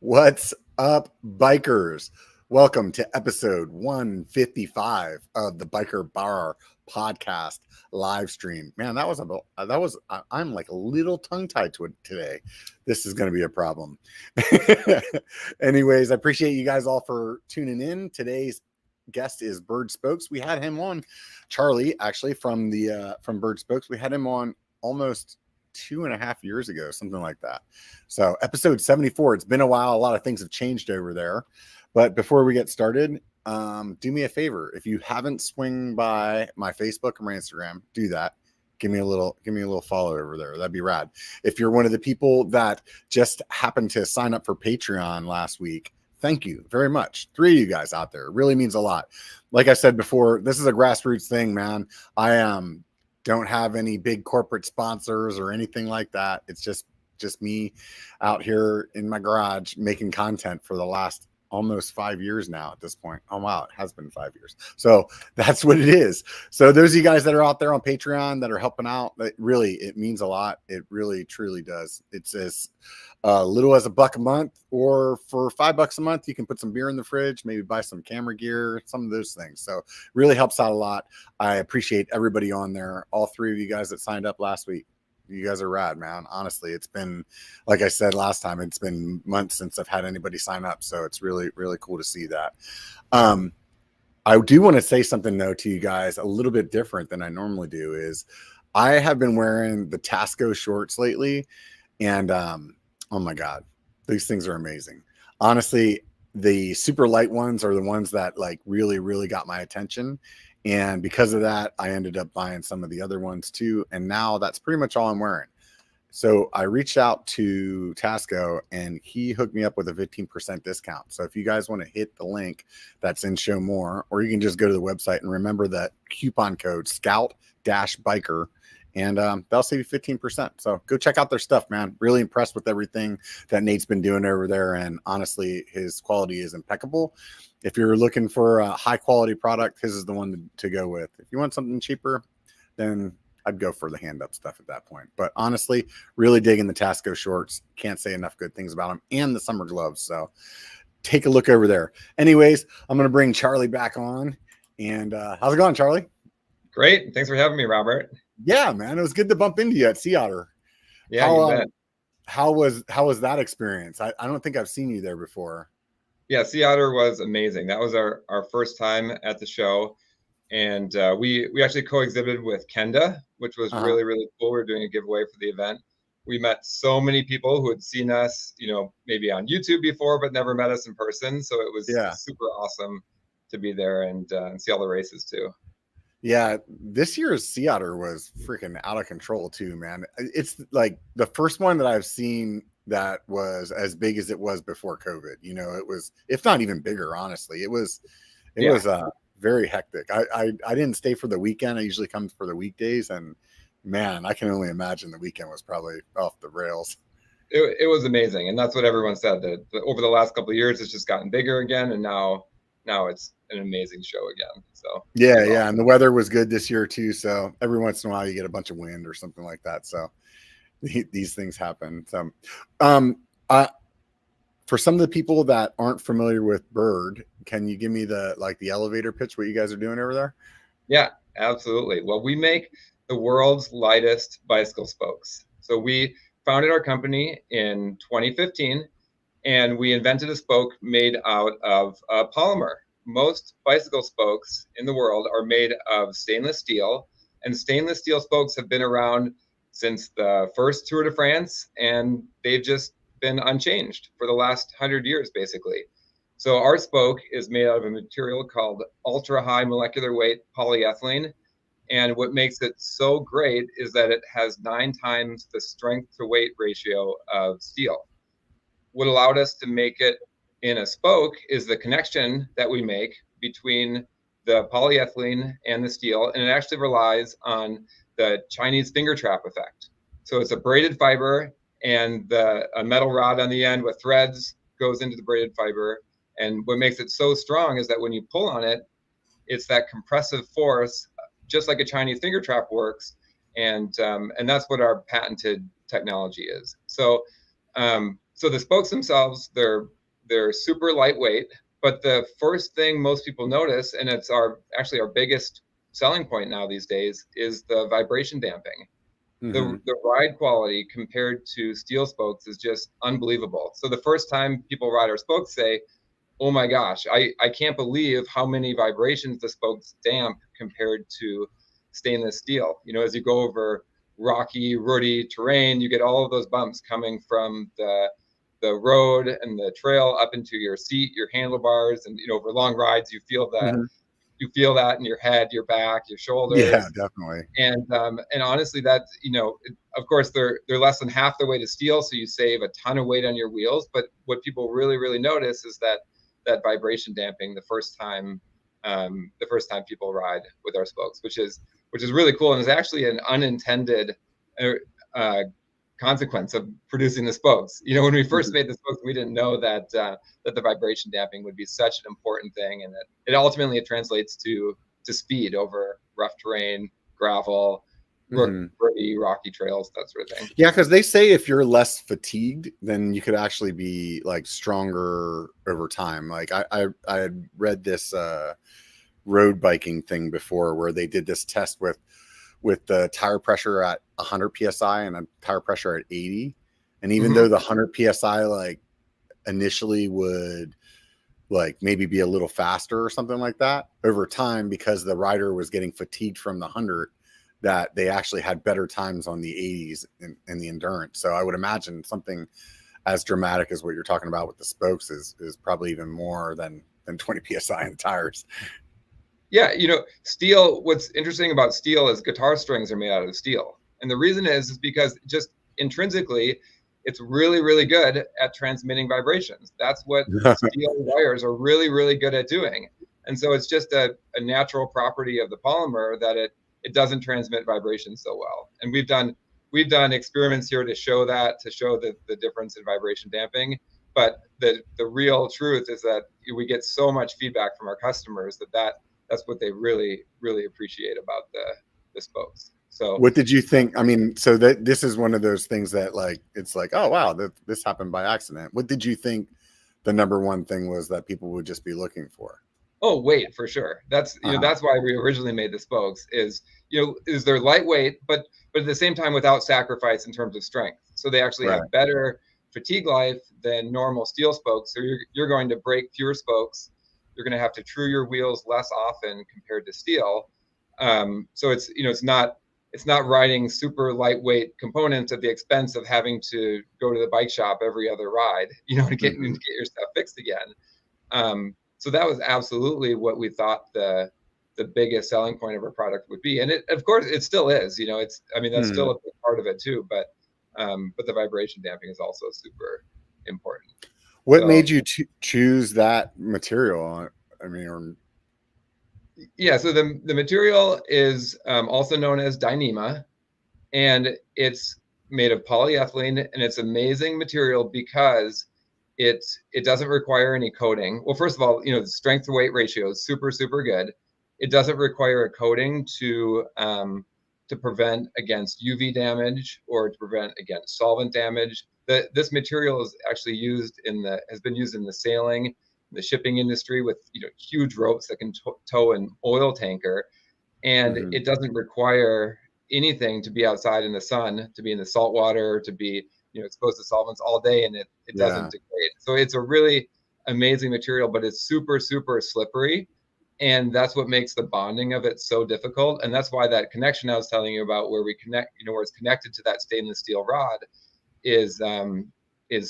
What's up, bikers? Welcome to episode 155 of the B1KER Bar Podcast live stream. Man, I'm like a little tongue-tied to it today. This is going to be a problem. Anyways, I appreciate you guys all for tuning in. Today's guest is Berd Spokes. We had him on, Charlie, actually, from Berd Spokes. We had him on almost 2.5 years ago, something like that. So episode 74, it's been a while. A lot of things have changed over there. But before we get started, do me a favor. If you haven't swung by my Facebook or my Instagram, do that. Give me a little follow over there. That'd be rad. If you're one of the people that just happened to sign up for Patreon last week, thank you very much. 3 of you guys out there. It really means a lot. Like I said before, this is a grassroots thing, man. I don't have any big corporate sponsors or anything like that. It's just me out here in my garage making content for the last almost 5 years now at this point. Oh, wow. It has been 5 years. So that's what it is. So those of you guys that are out there on Patreon that are helping out, it means a lot. It really, truly does. It's as little as $1 a month, or for $5 a month, you can put some beer in the fridge, maybe buy some camera gear, some of those things. So really helps out a lot. I appreciate everybody on there. All 3 of you guys that signed up last week. You guys are rad, man. Honestly, it's been, like I said last time, it's been months since I've had anybody sign up. So it's really, really cool to see that. I do want to say something, though, to you guys, a little bit different than I normally do. Is I have been wearing the Tasco shorts lately, and oh my God, these things are amazing. Honestly, the super light ones are the ones that like really, really got my attention. And because of that, I ended up buying some of the other ones too. And now that's pretty much all I'm wearing. So I reached out to Tasco and he hooked me up with a 15% discount. So if you guys want to hit the link that's in Show More, or you can just go to the website and remember that coupon code Scout-Biker, and they'll save you 15%. So go check out their stuff, man. Really impressed with everything that Nate's been doing over there. And honestly, his quality is impeccable. If you're looking for a high quality product, his is the one to go with. If you want something cheaper, then I'd go for the hand up stuff at that point. But honestly, really digging the Tasco shorts. Can't say enough good things about them, and the summer gloves. So take a look over there. Anyways, I'm going to bring Charlie back on. And how's it going, Charlie? Great. Thanks for having me, Robert. Yeah, man. It was good to bump into you at Sea Otter. Yeah, you bet. How was that experience? I don't think I've seen you there before. Yeah, Sea Otter was amazing. That was our first time at the show. And we actually co-exhibited with Kenda, which was really, really cool. We were doing a giveaway for the event. We met so many people who had seen us, maybe on YouTube before, but never met us in person. So it was super awesome to be there and see all the races too. Yeah, this year's Sea Otter was freaking out of control too, man. It's like the first one that I've seen that was as big as it was before COVID. It was, if not even bigger, honestly. It was very hectic. I didn't stay for the weekend. I usually come for the weekdays, and man, I can only imagine the weekend was probably off the rails. It was amazing, and that's what everyone said, that over the last couple of years, it's just gotten bigger again, and now it's an amazing show again. So yeah, and the weather was good this year too. So every once in a while, you get a bunch of wind or something like that. So these things happen. So, for some of the people that aren't familiar with Berd, can you give me the elevator pitch, what you guys are doing over there? Yeah, absolutely. Well, we make the world's lightest bicycle spokes. So we founded our company in 2015, and we invented a spoke made out of polymer. Most bicycle spokes in the world are made of stainless steel, and stainless steel spokes have been around since the first Tour de France, and they've just been unchanged for the last 100 years, basically. So our spoke is made out of a material called ultra high molecular weight polyethylene. And what makes it so great is that it has 9 times the strength to weight ratio of steel. What allowed us to make it in a spoke is the connection that we make between the polyethylene and the steel. And it actually relies on the Chinese finger trap effect. So it's a braided fiber, and a metal rod on the end with threads goes into the braided fiber. And what makes it so strong is that when you pull on it, it's that compressive force, just like a Chinese finger trap works. And that's what our patented technology is. So So the spokes themselves, they're super lightweight, but the first thing most people notice, and it's actually our biggest selling point now these days, is the vibration damping. The ride quality compared to steel spokes is just unbelievable. So the first time people ride our spokes say, oh my gosh, I can't believe how many vibrations the spokes damp compared to stainless steel. You know, as you go over rocky, rooty terrain, you get all of those bumps coming from the road and the trail up into your seat, your handlebars, and, you know, over long rides, you feel that in your head, your back, your Yeah, shoulders. definitely. And honestly, that's, you know, of course they're less than half the weight of steel, so you save a ton of weight on your wheels. But what people really notice is that vibration damping the first time people ride with our spokes, which is really cool, and is actually an unintended uh, consequence of producing the spokes. You know, when we first made the spokes, we didn't know that the vibration damping would be such an important thing, and that it translates to speed over rough terrain, gravel, pretty rocky trails, that sort of thing. Yeah, because they say if you're less fatigued, then you could actually be like stronger over time. Like I had read this road biking thing before where they did this test with the tire pressure at 100 psi and a tire pressure at 80, and even though the 100 psi like initially would like maybe be a little faster or something like that, over time, because the rider was getting fatigued from the 100, that they actually had better times on the 80s in the endurance. So I would imagine something as dramatic as what you're talking about with the spokes is probably even more than 20 psi in the tires. Yeah, you know, steel, what's interesting about steel is guitar strings are made out of steel. And the reason is because just intrinsically, it's really good at transmitting vibrations. That's what steel wires are really good at doing. And so it's just a natural property of the polymer that it doesn't transmit vibrations so well. And we've done experiments here to show the difference in vibration damping. But the real truth is that we get so much feedback from our customers that's what they really appreciate about the spokes. So what did you think? I mean, so that this is one of those things that like, it's like, oh wow, this happened by accident. What did you think the number one thing was that people would just be looking for? Oh, weight, for sure. That's, you know, that's why we originally made the spokes, is they're lightweight, but at the same time without sacrifice in terms of strength. So they actually have better fatigue life than normal steel spokes. So you're going to break fewer spokes. You're going to have to true your wheels less often compared to steel. So it's not riding super lightweight components at the expense of having to go to the bike shop every other ride, you know, to get your stuff fixed again. So that was absolutely what we thought the biggest selling point of our product would be, and of course it still is. You know, that's still a big part of it too. But the vibration damping is also super important. What made you choose that material? I mean, yeah, so the material is also known as Dyneema, and it's made of polyethylene, and it's amazing material because it doesn't require any coating. Well, first of all, you know, the strength to weight ratio is super good. It doesn't require a coating to prevent against UV damage or to prevent against solvent damage. This material is actually has been used in the sailing, the shipping industry, with, you know, huge ropes that can tow an oil tanker, and it doesn't require anything to be outside in the sun, to be in the salt water, to be, you know, exposed to solvents all day, and it doesn't degrade. So it's a really amazing material, but it's super slippery, and that's what makes the bonding of it so difficult. And that's why that connection I was telling you about, where we connect, you know, where it's connected to that stainless steel rod, is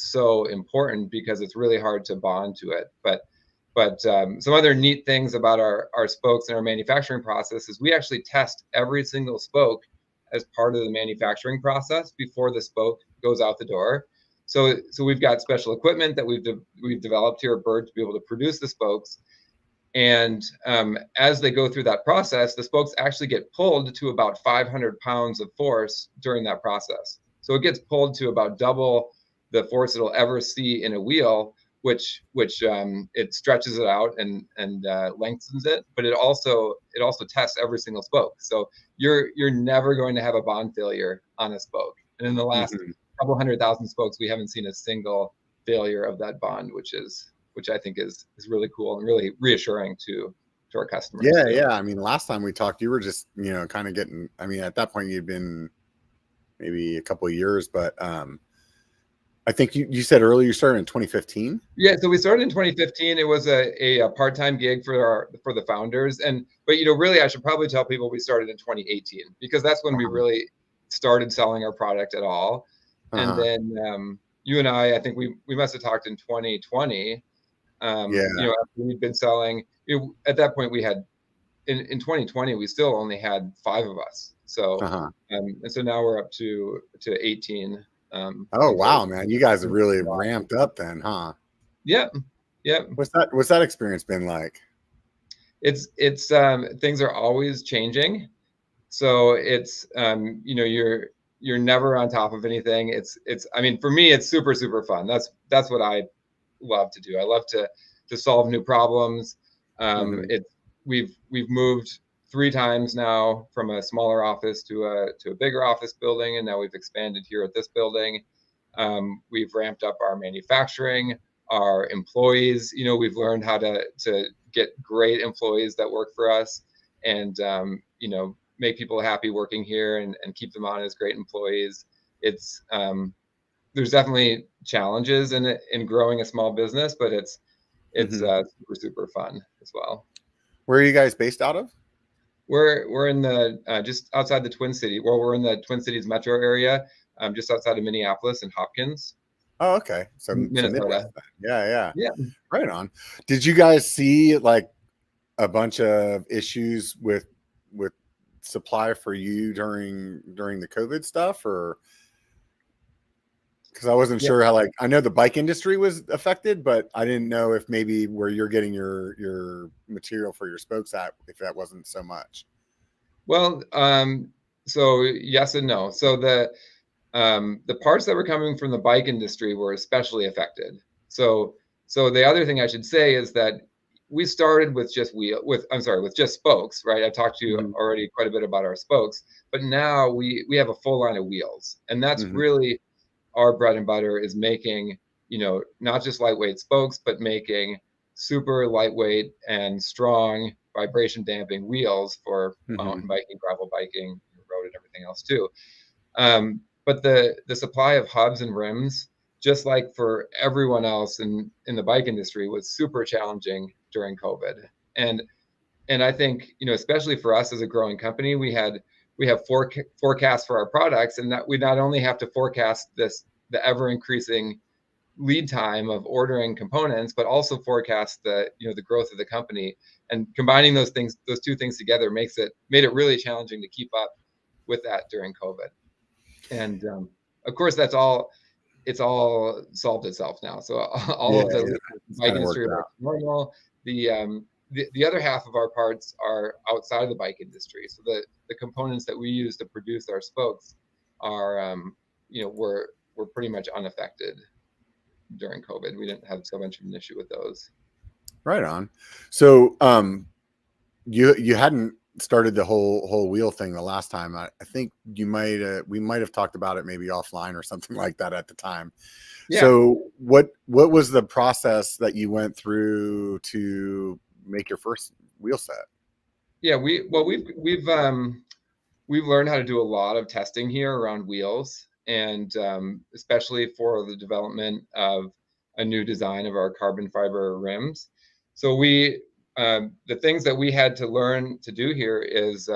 so important, because it's really hard to bond to it. But some other neat things about our spokes and our manufacturing process is we actually test every single spoke as part of the manufacturing process before the spoke goes out the door. So we've got special equipment that we've developed here at Berd to be able to produce the spokes. And as they go through that process, the spokes actually get pulled to about 500 pounds of force during that process. So it gets pulled to about double the force it'll ever see in a wheel, which it stretches it out and lengthens it, but it also tests every single spoke. So you're never going to have a bond failure on a spoke. And in the last couple 100,000 spokes, we haven't seen a single failure of that bond, which I think is really cool and really reassuring to our customers. Yeah, too. yeah. I mean, last time we talked, you were just, kind of getting, I mean, at that point you'd been maybe a couple of years, but I think you said earlier you started in 2015. Yeah, so we started in 2015. It was a part-time gig for the founders, but really I should probably tell people we started in 2018 because that's when we really started selling our product at all. And then you and I think we must have talked in 2020. After we'd been selling, at that point we had in 2020 we still only had 5 of us. So and so now we're up to 18. Oh wow, man! You guys have really ramped up then, huh? Yeah. What's that experience been like? It's things are always changing, so it's you're never on top of anything. It's I mean, for me it's super fun. That's what I love to do. I love to solve new problems. We've moved 3 times now from a smaller office to a bigger office building, and now we've expanded here at this building. We've ramped up our manufacturing, our employees. We've learned how to get great employees that work for us, and make people happy working here and keep them on as great employees. It's there's definitely challenges in growing a small business, but it's super fun as well. Where are you guys based out of? We're in the just outside the Twin Cities. Well, we're in the Twin Cities metro area, just outside of Minneapolis and Hopkins. Oh, okay. So Minnesota. Yeah. Right on. Did you guys see like a bunch of issues with supply for you during the COVID stuff, or? Because I wasn't sure how, like, I know the bike industry was affected, but I didn't know if maybe where you're getting your material for your spokes at, if that wasn't so much. Well, so yes and no. So the parts that were coming from the bike industry were especially affected. So the other thing I should say is that we started with just spokes, right? I talked to you already quite a bit about our spokes, but now we have a full line of wheels, and that's really our bread and butter, is making, not just lightweight spokes, but making super lightweight and strong vibration damping wheels for mountain biking, gravel biking, road, and everything else too. But the supply of hubs and rims, just like for everyone else in the bike industry, was super challenging during COVID. And I think, especially for us as a growing company, we have forecasts for our products, and that we not only have to forecast the ever increasing lead time of ordering components, but also forecast the growth of the company. And combining those 2 things together made it really challenging to keep up with that during COVID. And of course, it's all solved itself now. So all of the bike industry are normal. The other half of our parts are outside of the bike industry. So the components that we use to produce our spokes are, were pretty much unaffected during COVID. We didn't have so much of an issue with those. Right on. So you hadn't started the whole wheel thing the last time. I think we might have talked about it maybe offline or something like that at the time. Yeah. So what was the process that you went through to make your first wheel set? Yeah, we've learned how to do a lot of testing here around wheels, and especially for the development of a new design of our carbon fiber rims. So the things that we had to learn to do here is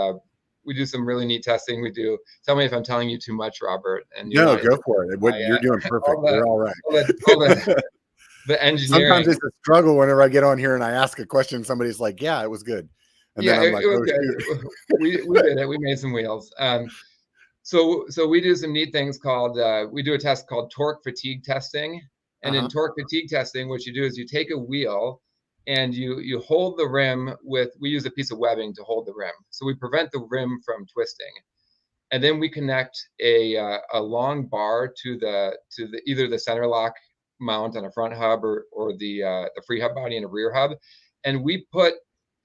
we do some really neat testing. Tell me if I'm telling you too much, Robert. And no, go for it. You're doing perfect. You're all right. The engineering. Sometimes it's a struggle whenever I get on here and I ask a question. Somebody's like, "Yeah, it was good," and then I'm like, "Oh, shoot." We did it. We made some wheels. So we do some neat things called we do a test called torque fatigue testing. And in torque fatigue testing, what you do is you take a wheel and you hold the rim we use a piece of webbing to hold the rim. So we prevent the rim from twisting. And then we connect a long bar to either the center lock mount on a front hub or the free hub body in a rear hub. And we put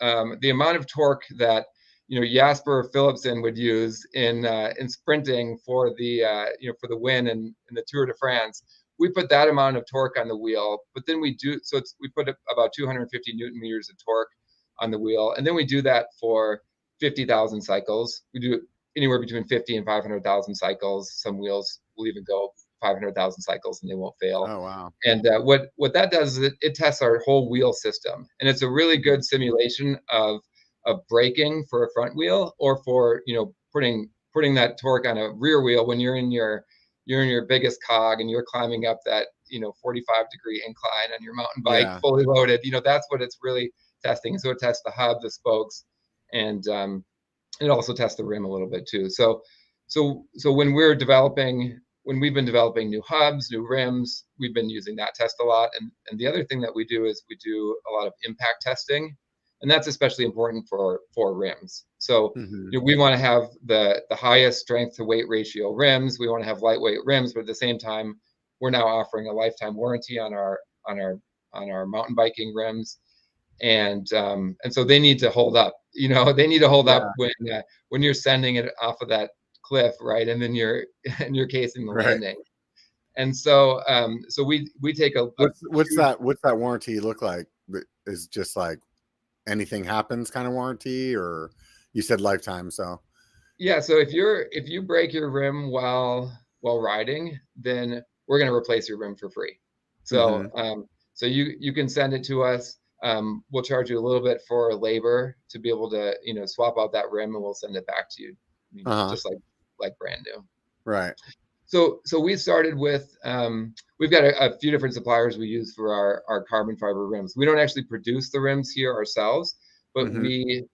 the amount of torque that Jasper Philipsen would use in sprinting for the for the win in the Tour de France. We put that amount of torque on the wheel, but then we put about 250 Newton meters of torque on the wheel, and then we do that for 50,000 cycles. We do anywhere between 50 and 500,000 cycles. Some wheels will even go 500,000 cycles and they won't fail. Oh, wow. And what that does is it tests our whole wheel system, and it's a really good simulation of braking for a front wheel, or for putting that torque on a rear wheel when you're in your biggest cog and you're climbing up that 45-degree incline on your mountain bike, fully loaded. That's what it's really testing. So it tests the hub, the spokes, and it also tests the rim a little bit too. So when we've been developing new hubs, new rims, we've been using that test a lot. And the other thing that we do is we do a lot of impact testing, and that's especially important for rims. So we want to have the highest strength to weight ratio rims. We want to have lightweight rims, but at the same time, we're now offering a lifetime warranty on our mountain biking rims. And so they need to hold up. They need to hold up when you're sending it off of that cliff, right? And then you're casing the landing. And so we take what's that warranty look like? Is just like anything happens kind of warranty, or you said lifetime? So so if you break your rim while riding, then we're going to replace your rim for free. So so you can send it to us. We'll charge you a little bit for labor to be able to swap out that rim, and we'll send it back to you, just like brand new. Right. So we started with we've got a few different suppliers we use for our carbon fiber rims. We don't actually produce the rims here ourselves, but we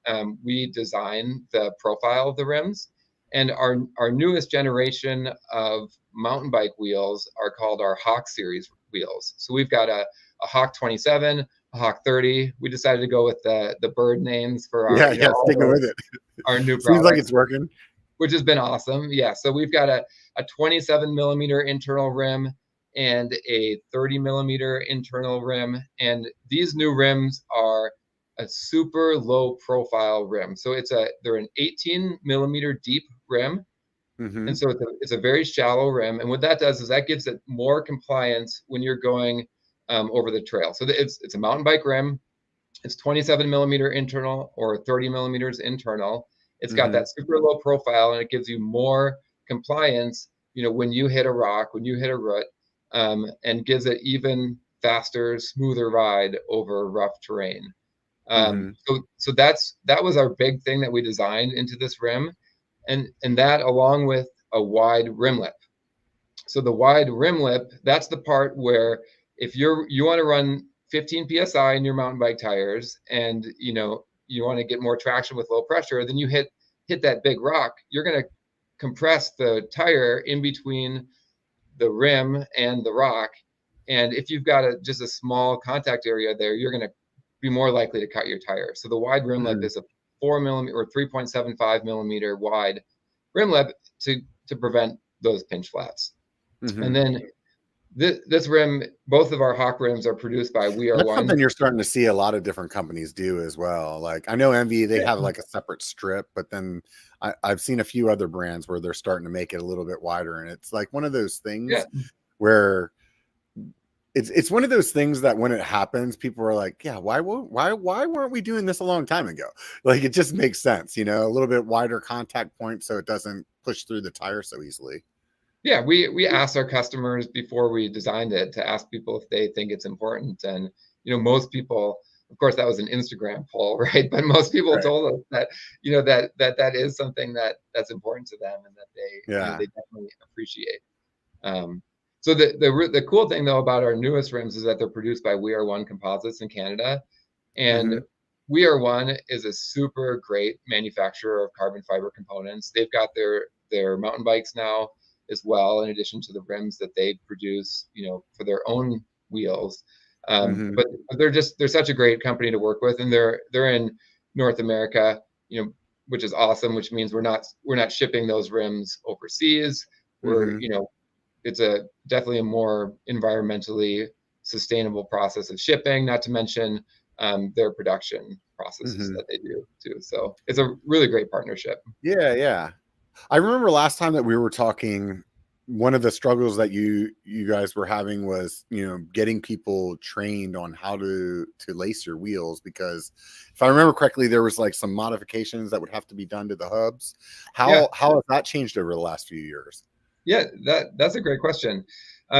design the profile of the rims. And our newest generation of mountain bike wheels are called our Hawk series wheels. So we've got a Hawk 27, a Hawk 30. We decided to go with the Berd names for our sticking with it. Our new product. Seems like it's working, which has been awesome. Yeah. So we've got a 27 millimeter internal rim and a 30 millimeter internal rim. And these new rims are a super low profile rim. So they're an 18 millimeter deep rim. And so it's a very shallow rim. And what that does is that gives it more compliance when you're going over the trail. So it's a mountain bike rim. It's 27 millimeter internal or 30 millimeters internal. It's got that super low profile, and it gives you more compliance, when you hit a rock, when you hit a root, and gives it even faster, smoother ride over rough terrain. So that was our big thing that we designed into this rim, and that along with a wide rim lip. So the wide rim lip, that's the part where if you want to run 15 psi in your mountain bike tires, and you want to get more traction with low pressure, then you hit that big rock, you're going to compress the tire in between the rim and the rock. And if you've got just a small contact area there, you're going to be more likely to cut your tire. So the wide rim lip is a 4 millimeter or 3.75 millimeter wide rim lip to prevent those pinch flaps. And then this rim, both of our Hawk rims are produced by We Are One. That's something you're starting to see a lot of different companies do as well. Like I know Envy, they have like a separate strip, but then I've seen a few other brands where they're starting to make it a little bit wider. And it's like one of those things where it's one of those things that when it happens, people are like, yeah, why weren't we doing this a long time ago? Like it just makes sense, a little bit wider contact point so it doesn't push through the tire so easily. Yeah, we asked our customers before we designed it to ask people if they think it's important. And, most people, of course, that was an Instagram poll, right? But most people told us that, that is something that's important to them and that they, they definitely appreciate. So the cool thing, though, about our newest rims is that they're produced by We Are One Composites in Canada. And We Are One is a super great manufacturer of carbon fiber components. They've got their mountain bikes now as well, in addition to the rims that they produce, for their own wheels. But they're such a great company to work with, and they're in North America, which is awesome, which means we're not shipping those rims overseas. It's definitely a more environmentally sustainable process of shipping, not to mention their production processes Mhm. that they do too. So it's a really great partnership. Yeah, yeah. I remember last time that we were talking, one of the struggles that you guys were having was, getting people trained on how to lace your wheels, because if I remember correctly, there was like some modifications that would have to be done to the hubs. Yeah. How has that changed over the last few years? Yeah, that's a great question.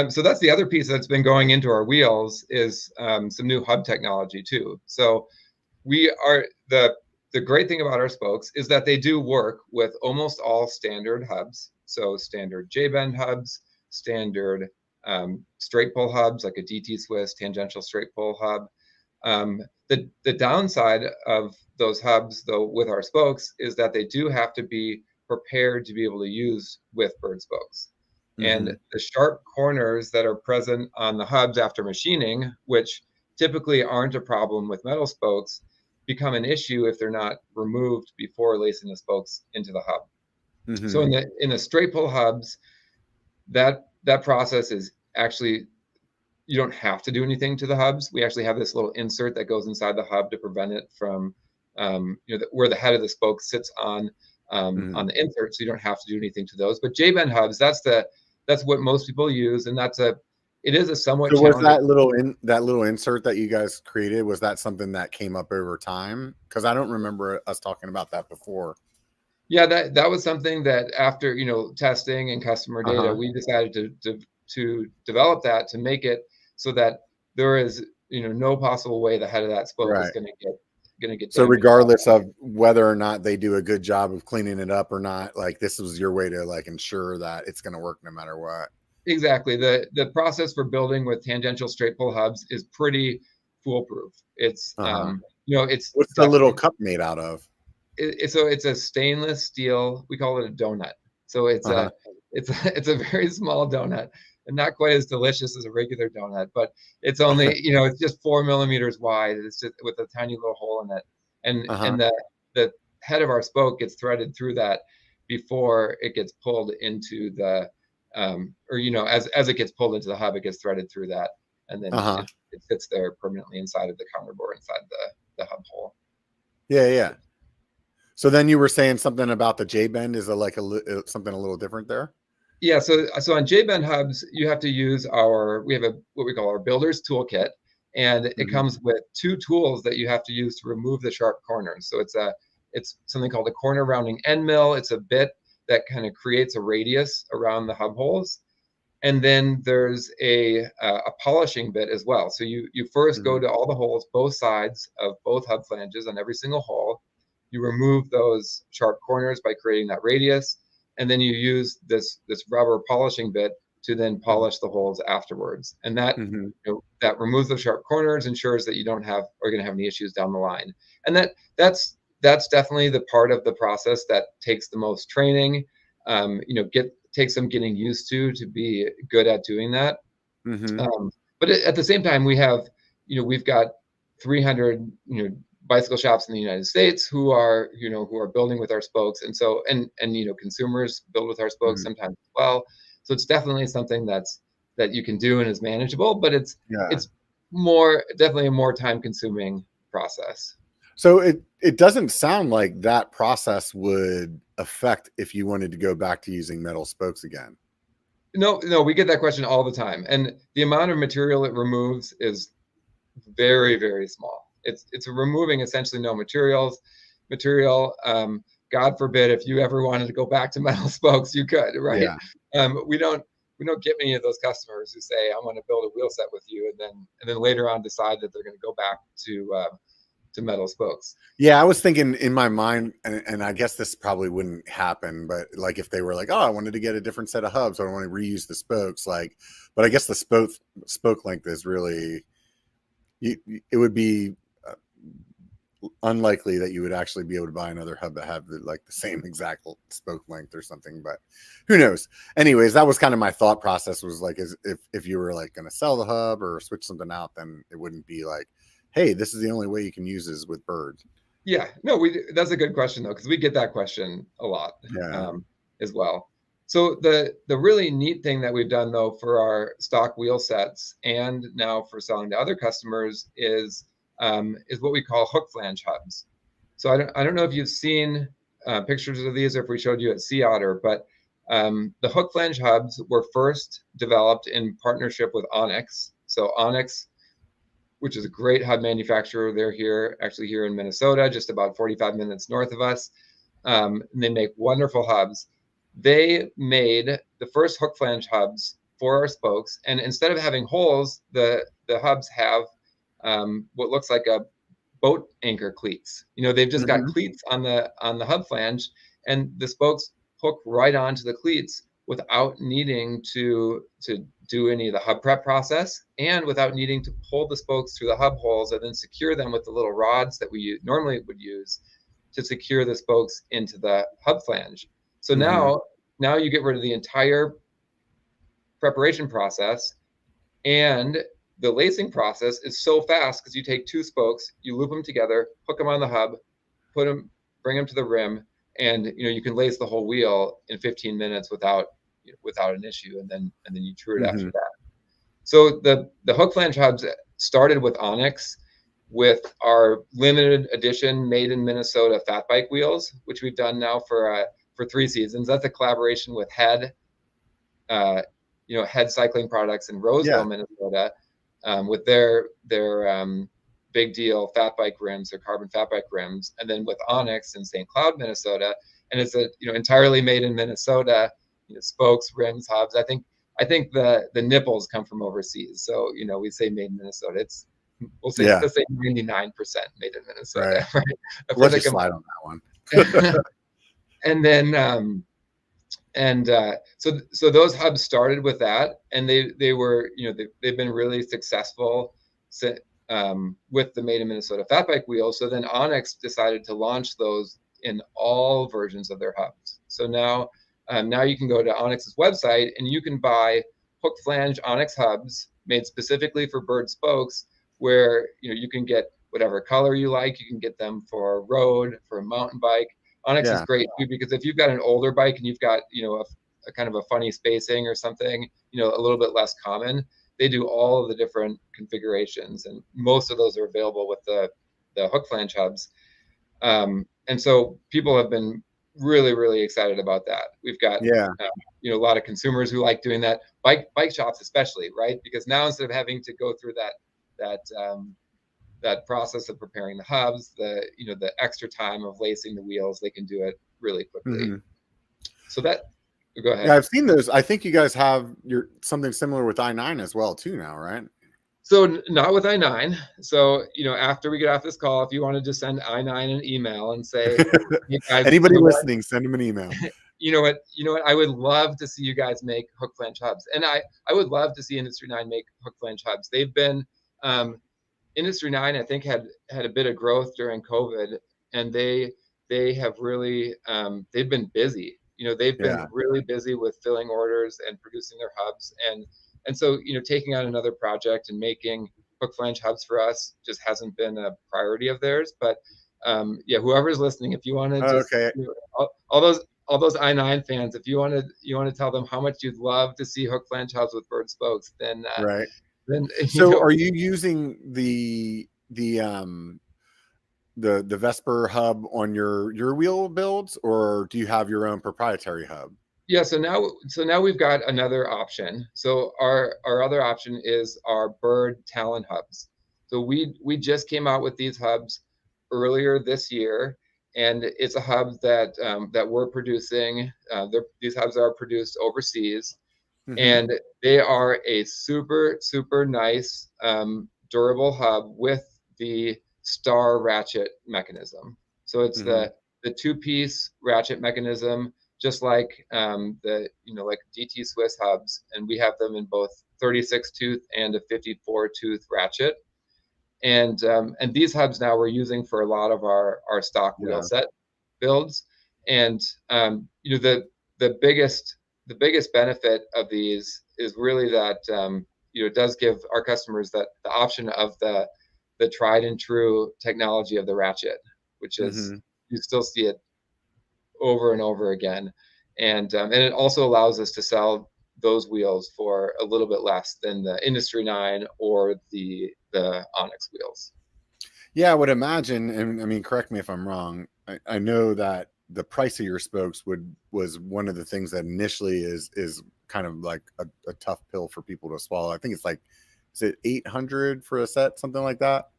So that's the other piece that's been going into our wheels is some new hub technology too. So we are the great thing about our spokes is that they do work with almost all standard hubs. So standard J-bend hubs, standard straight pull hubs like a DT Swiss tangential straight pull hub. The downside of those hubs, though, with our spokes is that they do have to be prepared to be able to use with Berd spokes. And Mm-hmm. the sharp corners that are present on the hubs after machining, which typically aren't a problem with metal spokes, become an issue if they're not removed before lacing the spokes into the hub. So Mm-hmm. in the straight pull hubs, that process is actually, you don't have to do anything to the hubs. We actually have this little insert that goes inside the hub to prevent it from, where the head of the spoke sits on the insert, so you don't have to do anything to those. But J-bend hubs, that's what most people use, and it is a somewhat So was challenging. that little insert that you guys created, was that something that came up over time? Because I don't remember us talking about that before. Yeah, that was something that after testing and customer data, Uh-huh. we decided to develop that, to make it so that there is no possible way the head of that spoke is Right. going to get So damaged. regardless of whether or not they do a good job of cleaning it up or not, like this was your way to like ensure that it's going to work no matter what. Exactly. The process for building with tangential straight pull hubs is pretty foolproof. It's Uh-huh. it's What's the little definitely cup made out of? it's a stainless steel. We call it a donut. So Uh-huh. it's a very small donut, and not quite as delicious as a regular donut, but it's only it's just 4 millimeters wide. It's just with a tiny little hole in it, Uh-huh. and the head of our spoke gets threaded through that before it gets pulled into the as it gets pulled into the hub, it gets threaded through that, and then Uh-huh. it sits there permanently inside of the counter bore inside the hub hole. Yeah, yeah. So then you were saying something about the J bend is something a little different there? Yeah, so on J-bend hubs, you have to use we have what we call our builder's toolkit, and it Mm-hmm. comes with two tools that you have to use to remove the sharp corners. So it's something called a corner rounding end mill. It's a bit that kind of creates a radius around the hub holes. And then there's a polishing bit as well. So you first go Mm-hmm. to all the holes, both sides of both hub flanges on every single hole. You remove those sharp corners by creating that radius, and then you use this rubber polishing bit to then polish the holes afterwards. And Mm-hmm. that removes the sharp corners, ensures that you don't have are going to have any issues down the line. And that's definitely the part of the process that takes the most training. Takes some getting used to be good at doing that. Mm-hmm. But at the same time, we've got 300 bicycle shops in the United States who are building with our spokes, and so and consumers build with our spokes Mm-hmm. sometimes as well. So it's definitely something that you can do and is manageable, but it's Yeah. definitely a more time consuming process. So it doesn't sound like that process would affect if you wanted to go back to using metal spokes again. No, we get that question all the time, and the amount of material it removes is very, very small. It's removing essentially no material. God forbid if you ever wanted to go back to metal spokes, you could, right? Yeah. We don't get many of those customers who say, "I want to build a wheel set with you," and then later on decide that they're going to go back to metal spokes. Yeah, I was thinking in my mind, and I guess this probably wouldn't happen, but like if they were like, "Oh, I wanted to get a different set of hubs, I want to reuse the spokes," but I guess the spoke length is really, it would be unlikely that you would actually be able to buy another hub that have the same exact spoke length or something, but who knows. Anyways, that was kind of my thought process, was like, as if you were like going to sell the hub or switch something out, then it wouldn't be like, hey, this is the only way you can use this with Berd. Yeah, no, that's a good question though, because we get that question a lot Yeah. as well. So the really neat thing that we've done though for our stock wheel sets and now for selling to other customers is is what we call hook flange hubs. So I don't know if you've seen pictures of these or if we showed you at Otter, but the hook flange hubs were first developed in partnership with Onyx. So Onyx, which is a great hub manufacturer, they're here in Minnesota, just about 45 minutes north of us. And they make wonderful hubs. They made the first hook flange hubs for our spokes, and instead of having holes, the hubs have what looks like a boat anchor cleats. They've just got cleats on the hub flange, and the spokes hook right onto the cleats without needing to do any of the hub prep process, and without needing to pull the spokes through the hub holes and then secure them with the little rods that we normally would use to secure the spokes into the hub flange. So now you get rid of the entire preparation process, and the lacing process is so fast because you take two spokes, you loop them together, hook them on the hub, bring them to the rim, and you can lace the whole wheel in 15 minutes without an issue, and then you true it after that. So the hook flange hubs started with Onyx, with our limited edition made in Minnesota fat bike wheels, which we've done now for 3 seasons. That's a collaboration with Head Cycling Products in Roseville, Minnesota, with their big deal fat bike rims, or carbon fat bike rims, and then with Onyx in St. Cloud, Minnesota, and it's entirely made in Minnesota. Spokes, rims, hubs. I think the nipples come from overseas, so we say made in Minnesota. Let's say 99% made in Minnesota. Right. Let's just slide on that one. And then so those hubs started with that, and they were they've been really successful with the made in Minnesota fat bike wheels. So then Onyx decided to launch those in all versions of their hubs. So now you can go to Onyx's website and you can buy hook flange Onyx hubs made specifically for Berd Spokes, where you can get whatever color you like. You can get them for a road, for a mountain bike. Onyx is great too, because if you've got an older bike and you've got a kind of a funny spacing or something, a little bit less common, they do all of the different configurations, and most of those are available with the hook flange hubs. And so people have been really, really excited about that. We've got a lot of consumers who like doing that, bike shops especially, right? Because now instead of having to go through that process of preparing the hubs, the extra time of lacing the wheels, they can do it really quickly. So go ahead. Yeah, I've seen those. I think you guys have something similar with i9 as well too now, right? So not with i9. So after we get off this call, if you wanted to send i9 an email and say, hey guys, anybody listening, send them an email. You know what? I would love to see you guys make hook flange hubs, and I would love to see Industry 9 make hook flange hubs. They've been Industry 9, I think, had a bit of growth during COVID, and they have really they've been busy. They've been really busy with filling orders and producing their hubs, and so taking on another project and making hook flange hubs for us just hasn't been a priority of theirs. But whoever's listening, if you want to all those i9 fans, if you want to tell them how much you'd love to see hook flange hubs with Berd Spokes, then So are you using the Vesper hub on your wheel builds, or do you have your own proprietary hub? Yeah, so now we've got another option. So our other option is our Berd Talon hubs. So we just came out with these hubs earlier this year, and it's a hub that we're producing. These hubs are produced overseas. And they are a super, super nice, durable hub with the star ratchet mechanism. So it's the 2-piece ratchet mechanism, just like like DT Swiss hubs, and we have them in both 36 tooth and a 54 tooth ratchet. And these hubs now we're using for a lot of our stock wheel set builds. And the biggest benefit of these is really that it does give our customers the option of the tried and true technology of the ratchet, which is you still see it over and over again, and it also allows us to sell those wheels for a little bit less than the Industry 9 or the Onyx wheels. Yeah, I would imagine, and I mean, correct me if I'm wrong. I know that the price of your spokes was one of the things that initially is kind of like a tough pill for people to swallow. I think it's like, is it 800 for a set, something like that?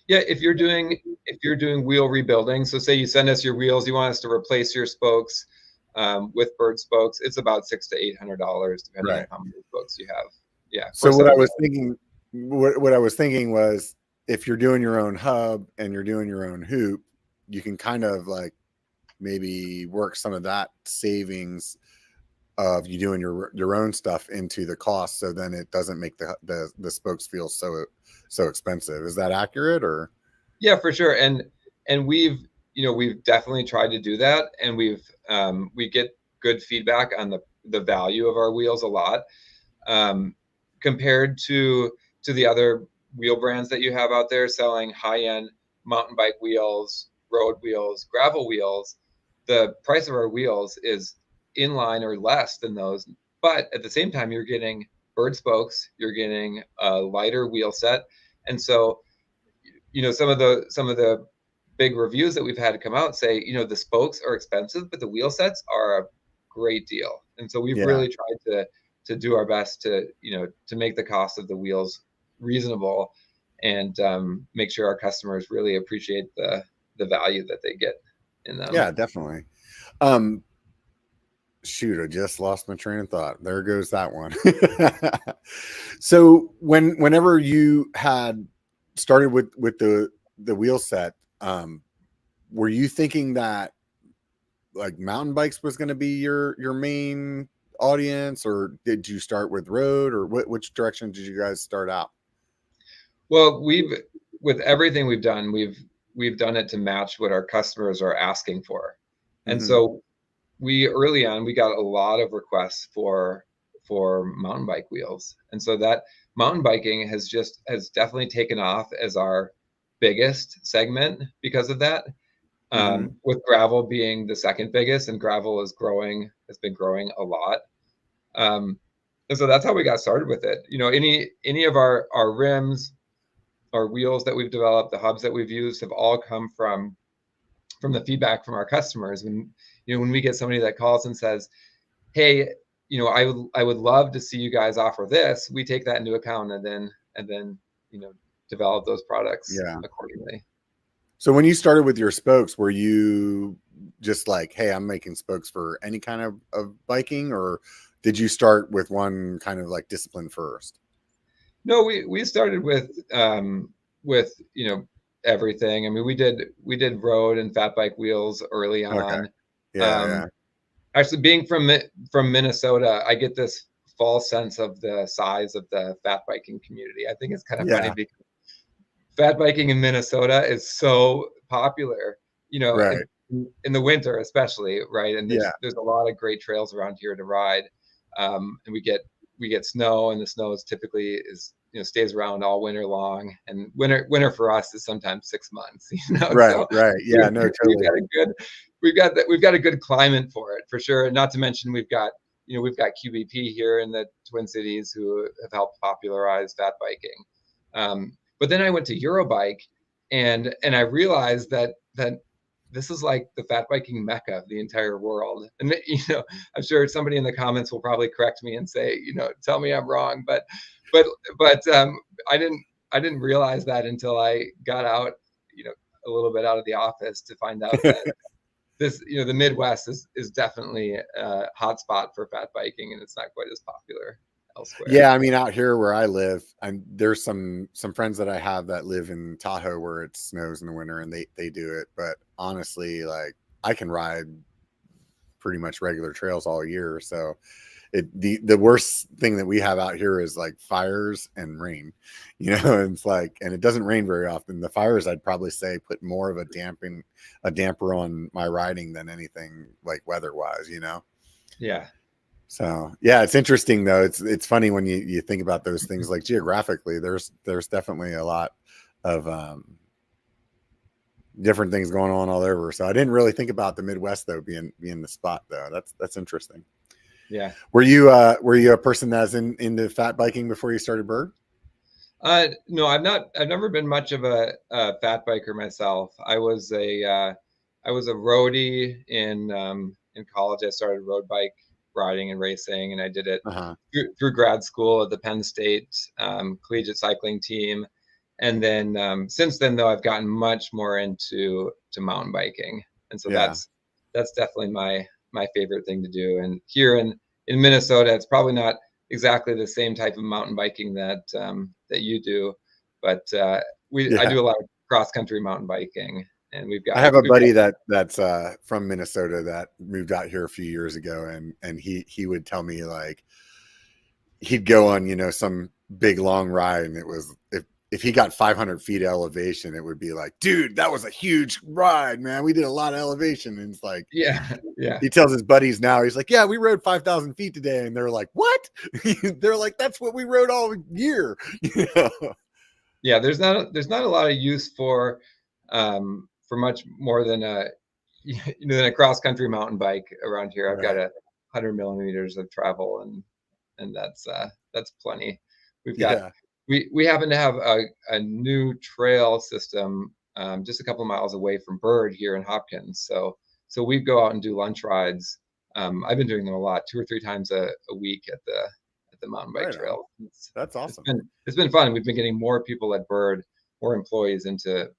Yeah, if you're doing wheel rebuilding, so say you send us your wheels, you want us to replace your spokes with Berd spokes, it's about $600 to $800 depending on Right. how many spokes you have. Yeah, for So what I something was like thinking, what I was thinking was, if you're doing your own hub and you're doing your own hoop, you can kind of like maybe work some of that savings of you doing your own stuff into the cost, so then it doesn't make the spokes feel so expensive. Is that accurate? Or yeah, for sure. And we've definitely tried to do that, and we get good feedback on the value of our wheels a lot. Compared to the other wheel brands that you have out there selling high-end mountain bike wheels, road wheels, gravel wheels, the price of our wheels is in line or less than those. But at the same time, you're getting Berd spokes, you're getting a lighter wheel set. And so, some of the big reviews that we've had come out say, the spokes are expensive, but the wheel sets are a great deal. And so we've yeah, really tried to do our best to make the cost of the wheels reasonable, and make sure our customers really appreciate the value that they get in them. yeah, definitely. Um, Shoot, I just lost my train of thought. There goes that one. So whenever you had started with the wheel set, were you thinking that like mountain bikes was going to be your main audience, or did you start with road, or which direction did you guys start out? Well, with everything we've done it to match what our customers are asking for. And Hmm. so early on we got a lot of requests for mountain bike wheels, and so that mountain biking has definitely taken off as our biggest segment because of that. Hmm. With gravel being the second biggest, and gravel has been growing a lot. um, and so that's how we got started with it. Any of our rims, our wheels that we've developed, the hubs that we've used have all come from the feedback from our customers. When we get somebody that calls and says, hey, I would love to see you guys offer this, we take that into account, and then develop those products Yeah. accordingly. So when you started with your spokes, were you just like, hey, I'm making spokes for any kind of biking, or did you start with one kind of like discipline first? No, we started with everything. I mean, we did road and fat bike wheels early Okay. on. Yeah, um yeah. Actually, being from Minnesota, I get this false sense of the size of the fat biking community. I think it's kind of funny Yeah. because fat biking in Minnesota is so popular, Right. in the winter especially, right? And Yeah. there's a lot of great trails around here to ride. And we get snow, and the snow is typically stays around all winter long. And winter for us is sometimes 6 months, Right. so Right. we've, Yeah. No, we've totally. got a good we've got a good climate for it, for sure. And not to mention we've got QBP here in the Twin Cities who have helped popularize fat biking. But then I went to Eurobike, and I realized that this is like the fat biking mecca of the entire world. And I'm sure somebody in the comments will probably correct me and say, tell me I'm wrong, but but I didn't realize that until I got out, a little bit out of the office, to find out that the Midwest is definitely a hot spot for fat biking, and it's not quite as popular elsewhere. Yeah, I mean, out here where I live, there's some friends that I have that live in Tahoe where it snows in the winter, and they do it. But honestly, like, I can ride pretty much regular trails all year. So the worst thing that we have out here is like fires and rain, and it's like, and it doesn't rain very often. The fires, I'd probably say, put more of a damper on my riding than anything, like weather wise. Yeah. So yeah, it's interesting though. It's funny when you think about those things, like geographically, there's definitely a lot of different things going on all over. So I didn't really think about the Midwest though being the spot though. That's interesting. Yeah. Were you a person that's into fat biking before you started Berd? No, I've never been much of a fat biker myself. I was a roadie in college. I started road bike riding and racing, and I did it Uh-huh. through grad school at the Penn State collegiate cycling team. And then since then, though, I've gotten much more into mountain biking, and so Yeah. that's definitely my favorite thing to do. And here in Minnesota, it's probably not exactly the same type of mountain biking that that you do, but I Yeah. do a lot of cross country mountain biking, and I have a we've got buddy that's from Minnesota that moved out here a few years ago, and he would tell me like he'd go on, you know, some big long ride, and it was if he got 500 feet elevation, it would be like, dude, that was a huge ride, man. We did a lot of elevation. And it's like, yeah. he tells his buddies now, he's like, yeah, we rode 5,000 feet today. And they're like, what? They're like, that's what we rode all year. You know? Yeah, there's not a lot of use for much more than than a cross country mountain bike around here. I've got Right. 100 millimeters of travel, and that's plenty. We've got Yeah. we happen to have a new trail system just a couple of miles away from Berd here in Hopkins. So we go out and do lunch rides. I've been doing them a lot, 2 or 3 times a week at the mountain bike Right on. trail. That's awesome. It's been fun. We've been getting more people at Berd, more employees into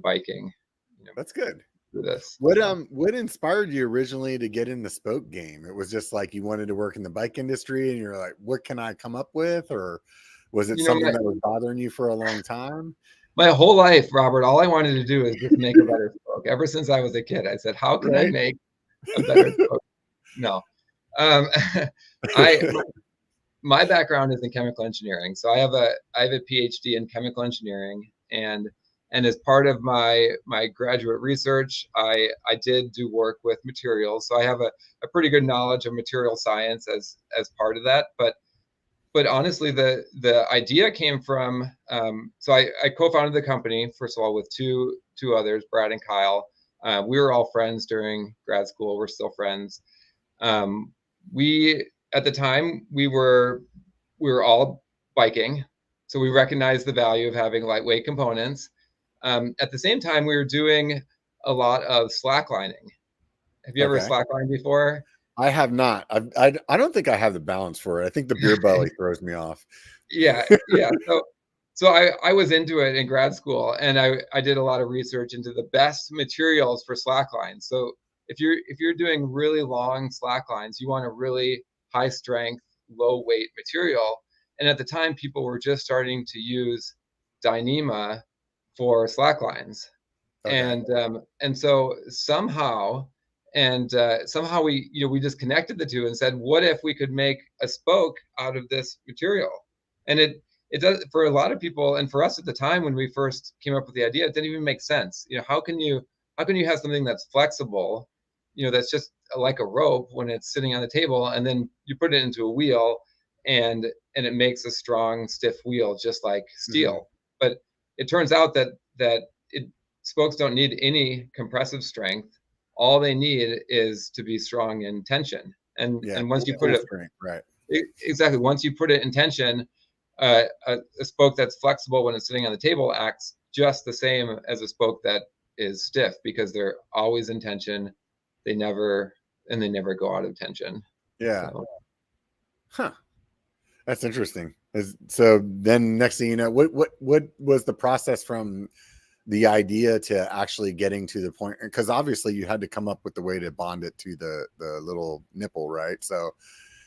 biking, you know, That's good. through this. What inspired you originally to get in the spoke game? It was just like you wanted to work in the bike industry and you're like, what can I come up with? Or was it You know, something that was bothering you for a long time? my whole life, Robert, all I wanted to do is just make a better spoke. Ever since I was a kid, I said, how can I Right. make a better spoke? No. Um, I my background is in chemical engineering, so I have a PhD in chemical engineering, and as part of my graduate research, I did do work with materials, so I have a pretty good knowledge of material science as part of that. But honestly, the idea came from so I co-founded the company first of all with two others, Brad and Kyle. We were all friends during grad school. We're still friends. We at the time we were all biking, so we recognized the value of having lightweight components. At the same time, we were doing a lot of slacklining. Have you ever Okay. slacklined before? I have not. I don't think I have the balance for it. I think the beer belly throws me off. Yeah. So I was into it in grad school, and I did a lot of research into the best materials for slack lines. So if you're doing really long slack lines, you want a really high strength, low weight material. And at the time, people were just starting to use Dyneema for slack lines, Okay. and so somehow we just connected the two and said, what if we could make a spoke out of this material? And it does for a lot of people, and for us at the time when we first came up with the idea, it didn't even make sense. How can you have something that's flexible, that's just like a rope when it's sitting on the table, and then you put it into a wheel, and it makes a strong stiff wheel just like Mm-hmm. steel. But it turns out that spokes don't need any compressive strength. All they need is to be strong in tension. Yeah. And once you put Full it strength. Right. exactly, once you put it in tension, a spoke that's flexible when it's sitting on the table acts just the same as a spoke that is stiff because they're always in tension. They never go out of tension. Yeah. So Huh. That's interesting. So then next thing you know, what was the process from the idea to actually getting to the point? Because obviously you had to come up with the way to bond it to the little nipple, right? So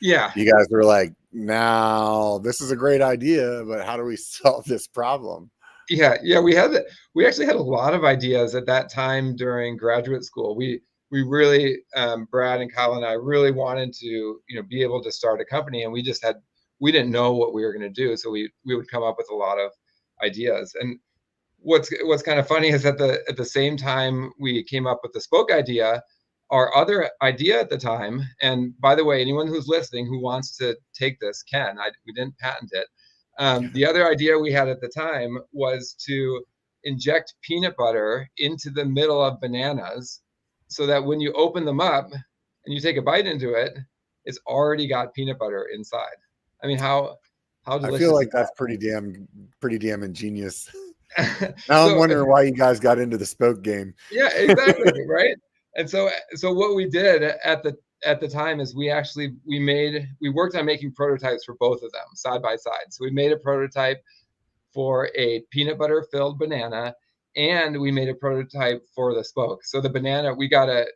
yeah, you guys were like, now this is a great idea, but how do we solve this problem? yeah. We actually had a lot of ideas at that time during graduate school. We really Brad and Kyle and I really wanted to be able to start a company, and we didn't know what we were going to do, so we would come up with a lot of ideas. And what's kind of funny is at the same time we came up with the spoke idea, our other idea at the time, and by the way, anyone who's listening who wants to take this can, we didn't patent it. The other idea we had at the time was to inject peanut butter into the middle of bananas so that when you open them up and you take a bite into it, it's already got peanut butter inside. I mean, How I delicious feel is like that's pretty damn ingenious. that? Now I'm So wondering why you guys got into the spoke game. yeah, exactly, right. And so what we did at the time is we worked on making prototypes for both of them side by side. So we made a prototype for a peanut butter filled banana, and we made a prototype for the spoke. So the banana, we got a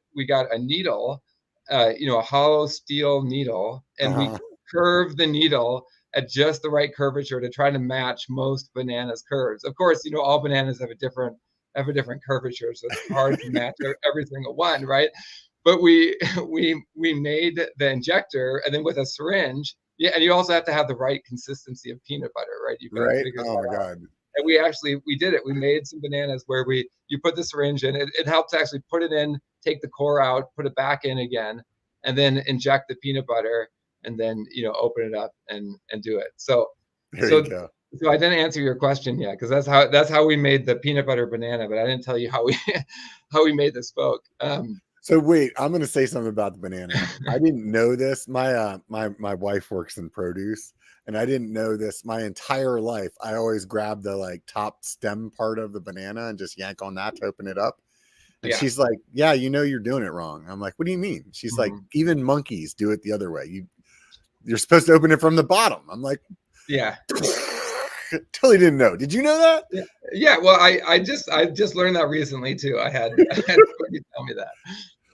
needle, a hollow steel needle, and we Uh-huh. curved the needle at just the right curvature to try to match most bananas curves. Of course, all bananas have a different curvature, so it's hard to match every single one, right? But we made the injector, and then with a syringe, yeah, and you also have to have the right consistency of peanut butter, right? You've got to Right? figure Oh my that out. God. And we did it. We made some bananas where you put the syringe in. It helps actually put it in, take the core out, put it back in again, and then inject the peanut butter, and then open it up and do it. So There you so go. so I didn't answer your question yet, because that's how we made the peanut butter banana, but I didn't tell you how we how we made the spoke. So wait, I'm gonna say something about the banana. I didn't know this. My wife works in produce, and I didn't know this my entire life. I always grab the like top stem part of the banana and just yank on that to open it up. And Yeah. she's like, "Yeah, you're doing it wrong." I'm like, "What do you mean?" She's like, Mhm. "Even monkeys do it the other way. You're supposed to open it from the bottom." I'm like, Yeah. totally didn't know. Did you know that? Yeah. Yeah. Well, I just learned that recently too. I had somebody tell me that.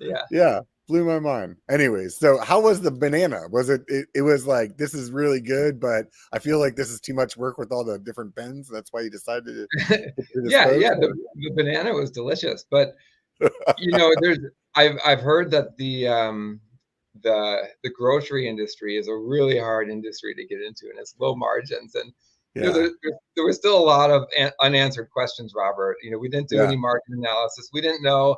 Yeah. Yeah, blew my mind. Anyways, so how was the banana? Was it was like, this is really good, but I feel like this is too much work with all the different bends. That's why you decided to do the Yeah, spokes? yeah. The banana was delicious, but there's I've heard that the grocery industry is a really hard industry to get into, and it's low margins, and Yeah, there was still a lot of unanswered questions, Robert. We didn't do yeah, any market analysis. We didn't know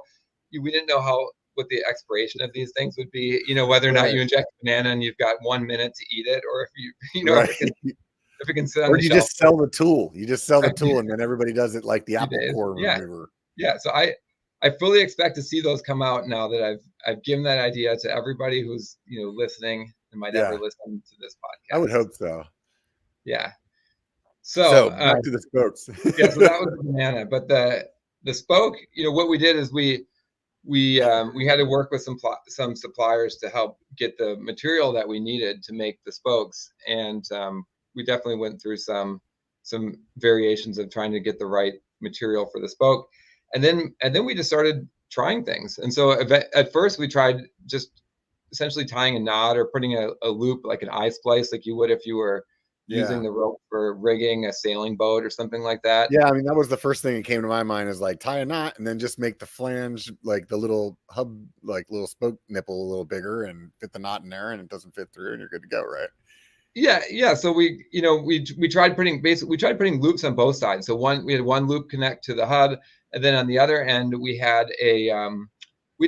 how what the expiration of these things would be. Whether or not right, you inject a banana and you've got 1 minute to eat it, or if right. if it can sit on Or the you shelf just sell the tool. You just sell for the a few tool, and then everybody does it like the apple days. core Yeah, remover. yeah. So I fully expect to see those come out now that I've given that idea to everybody who's listening and might ever Yeah, listen to this I would podcast. hope so. Yeah. So So back to the spokes. yeah, so that was the banana, but the spoke. What we did is we had to work with some suppliers to help get the material that we needed to make the spokes, and we definitely went through some variations of trying to get the right material for the spoke, and then we just started trying things. And so at first we tried just essentially tying a knot or putting a loop, like an eye splice, like you would if you were using Yeah. the rope for rigging a sailing boat or something like that. Yeah, I mean, that was the first thing that came to my mind, is like tie a knot and then just make the flange, like the little hub, like little spoke nipple a little bigger, and fit the knot in there, and it doesn't fit through, and you're good to go, right? Yeah. So we tried putting loops on both sides. So we had one loop connect to the hub, and then on the other end we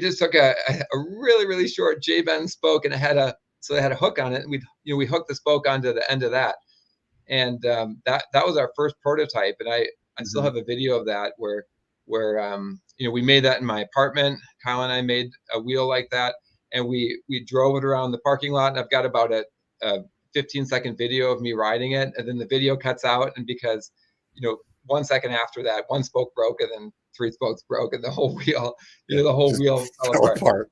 just took a really really short J bend spoke, and it had a hook on it, and we hooked the spoke onto the end of that, and that was our first prototype, and I still Mhm. have a video of that where we made that in my apartment. Kyle and I made a wheel like that, and we drove it around the parking lot, and I've got about a 15-second video of me riding it, and then the video cuts out, and because 1 second after that, one spoke broke, and then three spokes broke, and the whole wheel Yeah, the whole just wheel fell fell apart. apart.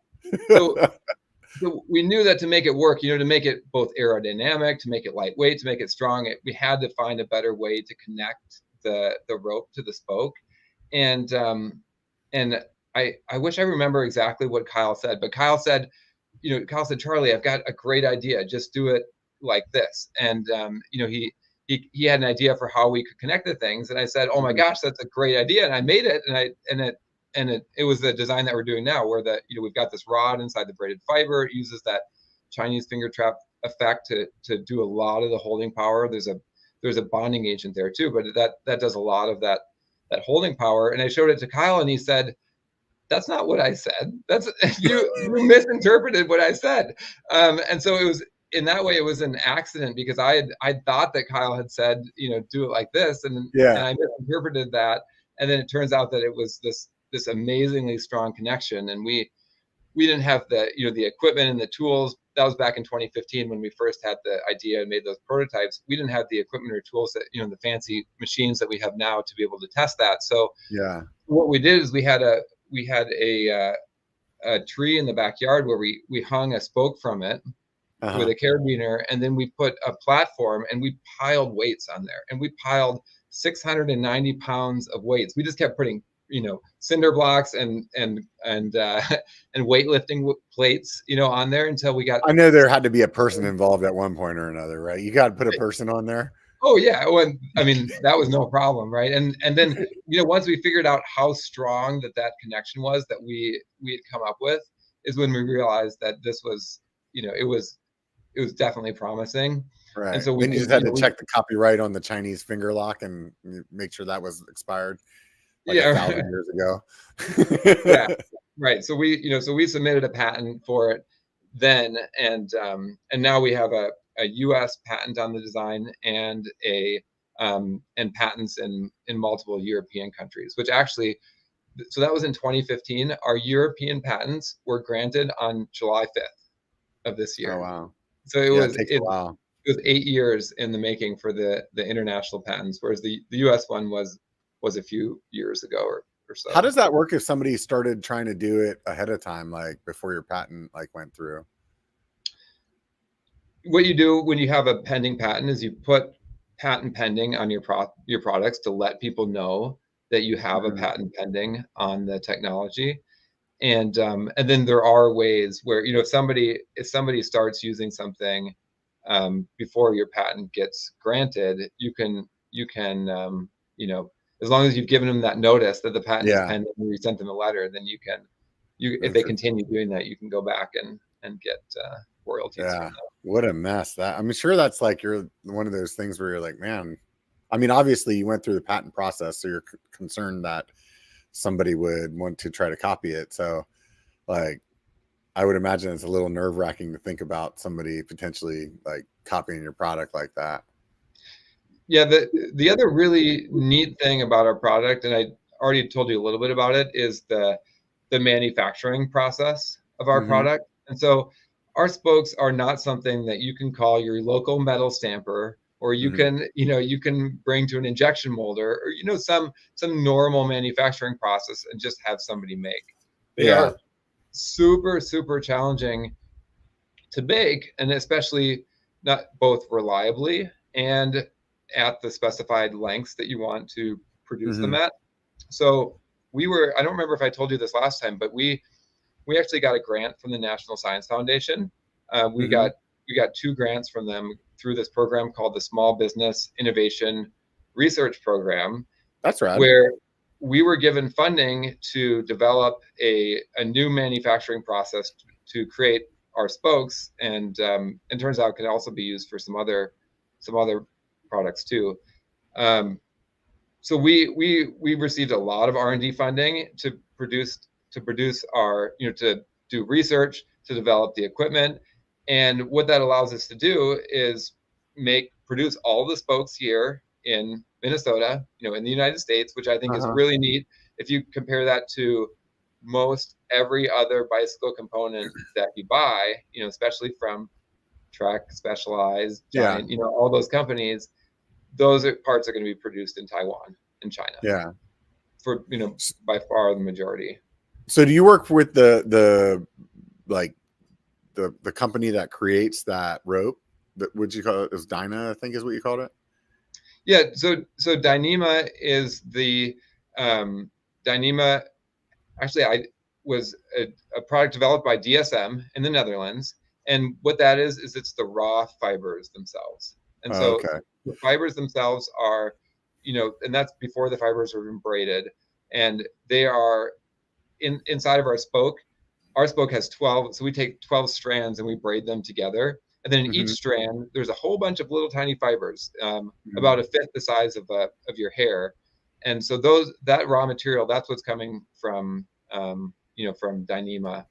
So we knew that to make it work, to make it both aerodynamic, to make it lightweight, to make it strong, we had to find a better way to connect the rope to the spoke. And I wish I remember exactly what Kyle said, but Kyle said, Charlie, I've got a great idea. Just do it like this. And he had an idea for how we could connect the things. And I said, oh my Mhm. gosh, that's a great idea. And I made it, and it was the design that we're doing now, where we've got this rod inside the braided fiber. It uses that Chinese finger trap effect to do a lot of the holding power. There's a bonding agent there too, but that does a lot of that holding power. And I showed it to Kyle, and he said, that's not what I said. That's you misinterpreted what I said. And so it was, in that way, it was an accident, because I thought that Kyle had said, do it like this, and Yeah, I misinterpreted that. And then it turns out that it was this amazingly strong connection, and we didn't have the equipment and the tools that was back in 2015 when we first had the idea and made those prototypes. We didn't have the equipment or tools that, the fancy machines that we have now to be able to test that. So yeah, what we did is we had a tree in the backyard where we hung a spoke from it with a carabiner, and then we put a platform and we piled weights on there, and we piled 690 pounds of weights. We just kept putting cinder blocks and weightlifting plates on there until we got. I know there had to be a person involved at one point or another, right? You got to put a person on there. Oh yeah, I mean that was no problem, right? And then once we figured out how strong that connection was that we had come up with, is when we realized that this was it was definitely promising. Right. And so then you just had to check the copyright on the Chinese finger lock and make sure that was expired like 1,000 years ago. Yeah, right. So we submitted a patent for it then, and now we have a U.S. patent on the design and patents in multiple European countries, which actually, so that was in 2015. Our European patents were granted on July 5th of this year. Oh wow! So it was a while. It was 8 years in the making for the international patents, whereas the U.S. one was a few years ago or so. How does that work if somebody started trying to do it ahead of time, like before your patent went through? What you do when you have a pending patent is you put patent pending on your products to let people know that you have a patent pending on the technology. And then there are ways where if somebody starts using something before your patent gets granted, you can as long as you've given them that notice that the patent is pending, and you sent them a letter, then if they continue doing that, you can go back and get royalties. Yeah, what a mess that. I'm sure that's you're one of those things where you're like, man. I mean, obviously you went through the patent process, so you're concerned that somebody would want to try to copy it. So, I would imagine it's a little nerve-wracking to think about somebody potentially copying your product like that. Yeah, the other really neat thing about our product, and I already told you a little bit about it, is the manufacturing process of our product. And so our spokes are not something that you can call your local metal stamper, or you can you can bring to an injection molder, or some normal manufacturing process and just have somebody make. They are super, super challenging to bake, and especially not both reliably and at the specified lengths that you want to produce them at. So I don't remember if I told you this last time, but we actually got a grant from the National Science Foundation. We got 2 grants from them through this program called the Small Business Innovation Research Program. That's right. Where we were given funding to develop a new manufacturing process to create our spokes, and it turns out it can also be used for some other products too. So we received a lot of R&D funding to produce our to do research, to develop the equipment, and what that allows us to do is produce all the spokes here in Minnesota, in the United States, which I think is really neat. If you compare that to most every other bicycle component that you buy, especially from Trek, Specialized, Giant, all those companies, those parts are going to be produced in Taiwan and China. Yeah. For, by far the majority. So do you work with the company that creates that rope? Would you call it? It was Dyna, I think is what you called it. Yeah. So Dyneema is the Dyneema. Actually, was a product developed by DSM in the Netherlands, and what that is it's the raw fibers themselves. And so the fibers themselves are, and that's before the fibers are even braided, and they are inside of our spoke. Our spoke has 12, so we take 12 strands and we braid them together. And then in each strand, there's a whole bunch of little tiny fibers, about a fifth the size of your hair. And so that raw material, that's what's coming from, from Dyneema.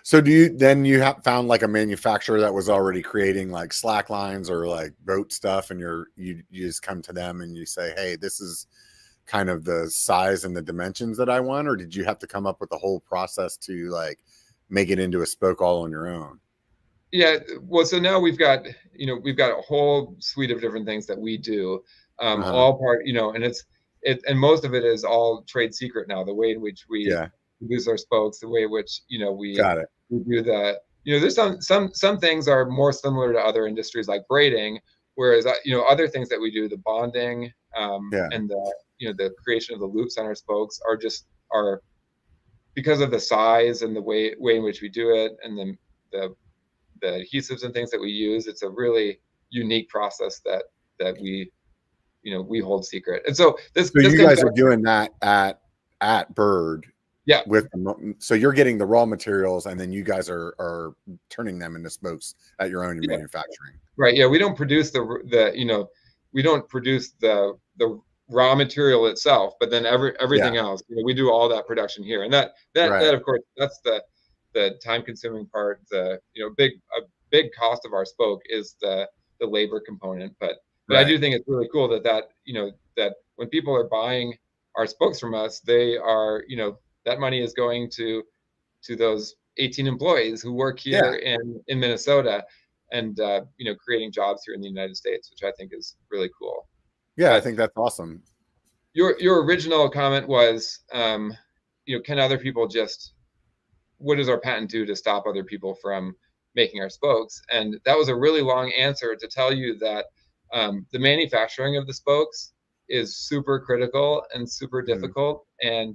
So you have found a manufacturer that was already creating slack lines or boat stuff, and you just come to them and you say, hey, this is kind of the size and the dimensions that I want? Or did you have to come up with a whole process to make it into a spoke all on your own? Yeah, well, so now we've got a whole suite of different things that we do, Uh-huh. all part, and most of it is all trade secret now. The way in which we Yeah, produce our spokes, the way in which got it. we do the there's some things are more similar to other industries like braiding, whereas other things that we do, the bonding, Yeah, and the creation of the loops on our spokes are because of the size and the way in which we do it, and the the adhesives and things that we use. It's a really unique process that we hold secret. And so so this you comes guys back. are doing that at Berd Yeah, so you're getting the raw materials and then you guys are turning them into smokes at your own yeah, manufacturing. right. Yeah, we don't produce we don't produce the raw material itself, but then Yeah, everything else. We do all that production here, and right. that of course that's the time consuming part. A big cost of our spoke is the labor component, but I Right. do think it's really cool that when people are buying our spokes from us, they are that money is going to those 18 employees who work Yeah. here in Minnesota, and creating jobs here in the United States, which I think is really cool. Yeah, I But think that's awesome. your original comment was, can other people just what does our patent do to stop other people from making our spokes? And that was a really long answer to tell you that the manufacturing of the spokes is super critical and super Mhm. difficult. And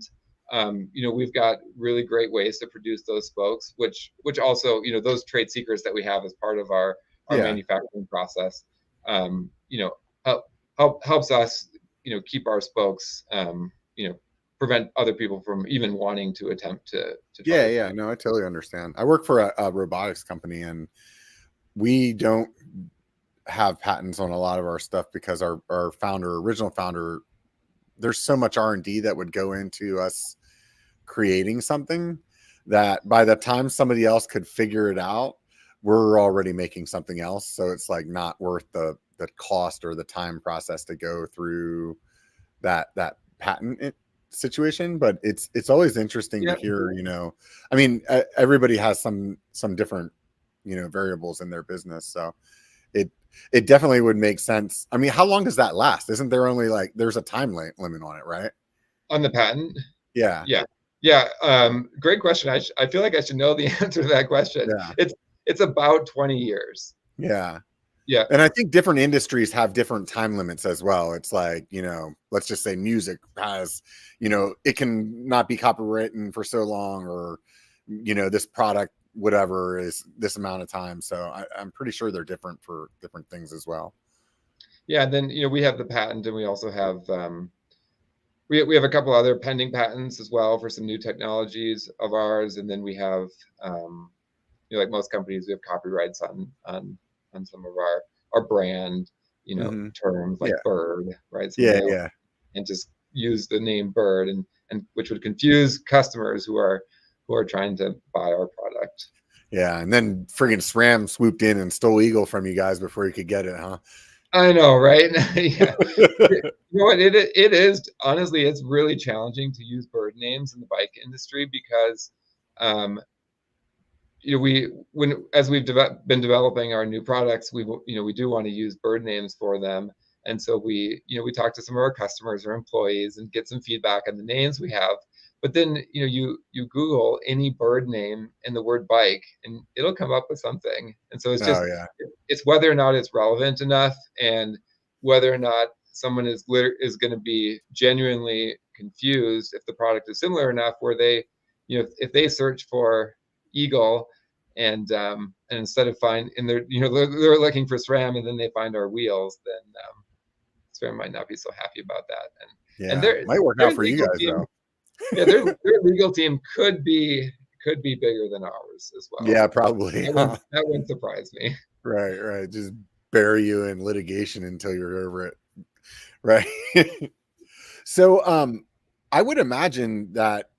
we've got really great ways to produce those spokes, which also those trade secrets that we have as part of our Yeah. manufacturing process, help helps us keep our spokes, prevent other people from even wanting to attempt to try Yeah, to yeah. make. No, I totally understand. I work for a robotics company and we don't have patents on a lot of our stuff because our original founder, there's so much R&D that would go into us creating something that by the time somebody else could figure it out, we're already making something else. So it's like not worth the cost or the time process to go through that patent situation. But it's always interesting to Yeah, hear, I mean, everybody has some different, variables in their business. So it it definitely would make sense. I mean, how long does that last? Isn't there only like there's a time limit on it, right? on the patent. Yeah. Yeah, yeah. Great question. I feel like I should know the answer to that question. Yeah. It's about 20 years. Yeah. Yeah, And I think different industries have different time limits as well. It's like, let's just say music has, it can not be copywritten for so long, or, this product, whatever, is this amount of time. So I'm pretty sure they're different for different things as well. yeah. And then we have the patent, and we also have we have a couple other pending patents as well for some new technologies of ours. And then we have like most companies, we have copyrights on some of our brand Hmm. terms like Yeah. bird, right? So Yeah. Yeah. and just use the name bird, and which would confuse customers who are trying to buy our product. Yeah. And then friggin' SRAM swooped in and stole Eagle from you guys before you could get it, huh? I know, right? Yeah. You know what? It is honestly, it's really challenging to use bird names in the bike industry because, um, as we've been developing our new products, we do want to use bird names for them, and so we talk to some of our customers or employees and get some feedback on the names we have. But then you Google any bird name and the word bike, and it'll come up with something. And so Oh yeah. it's whether or not it's relevant enough, and whether or not someone is going to be genuinely confused if the product is similar enough where they, if they search for eagle, and instead of and they're looking for SRAM, and then they find our wheels, then SRAM might not be so happy about that. And Yeah. Might work their out for you legal guys team, though. yeah, their legal team could be bigger than ours as well. Yeah, probably. That wouldn't surprise me. Right, right. Just bury you in litigation until you're over it. Right. So I would imagine that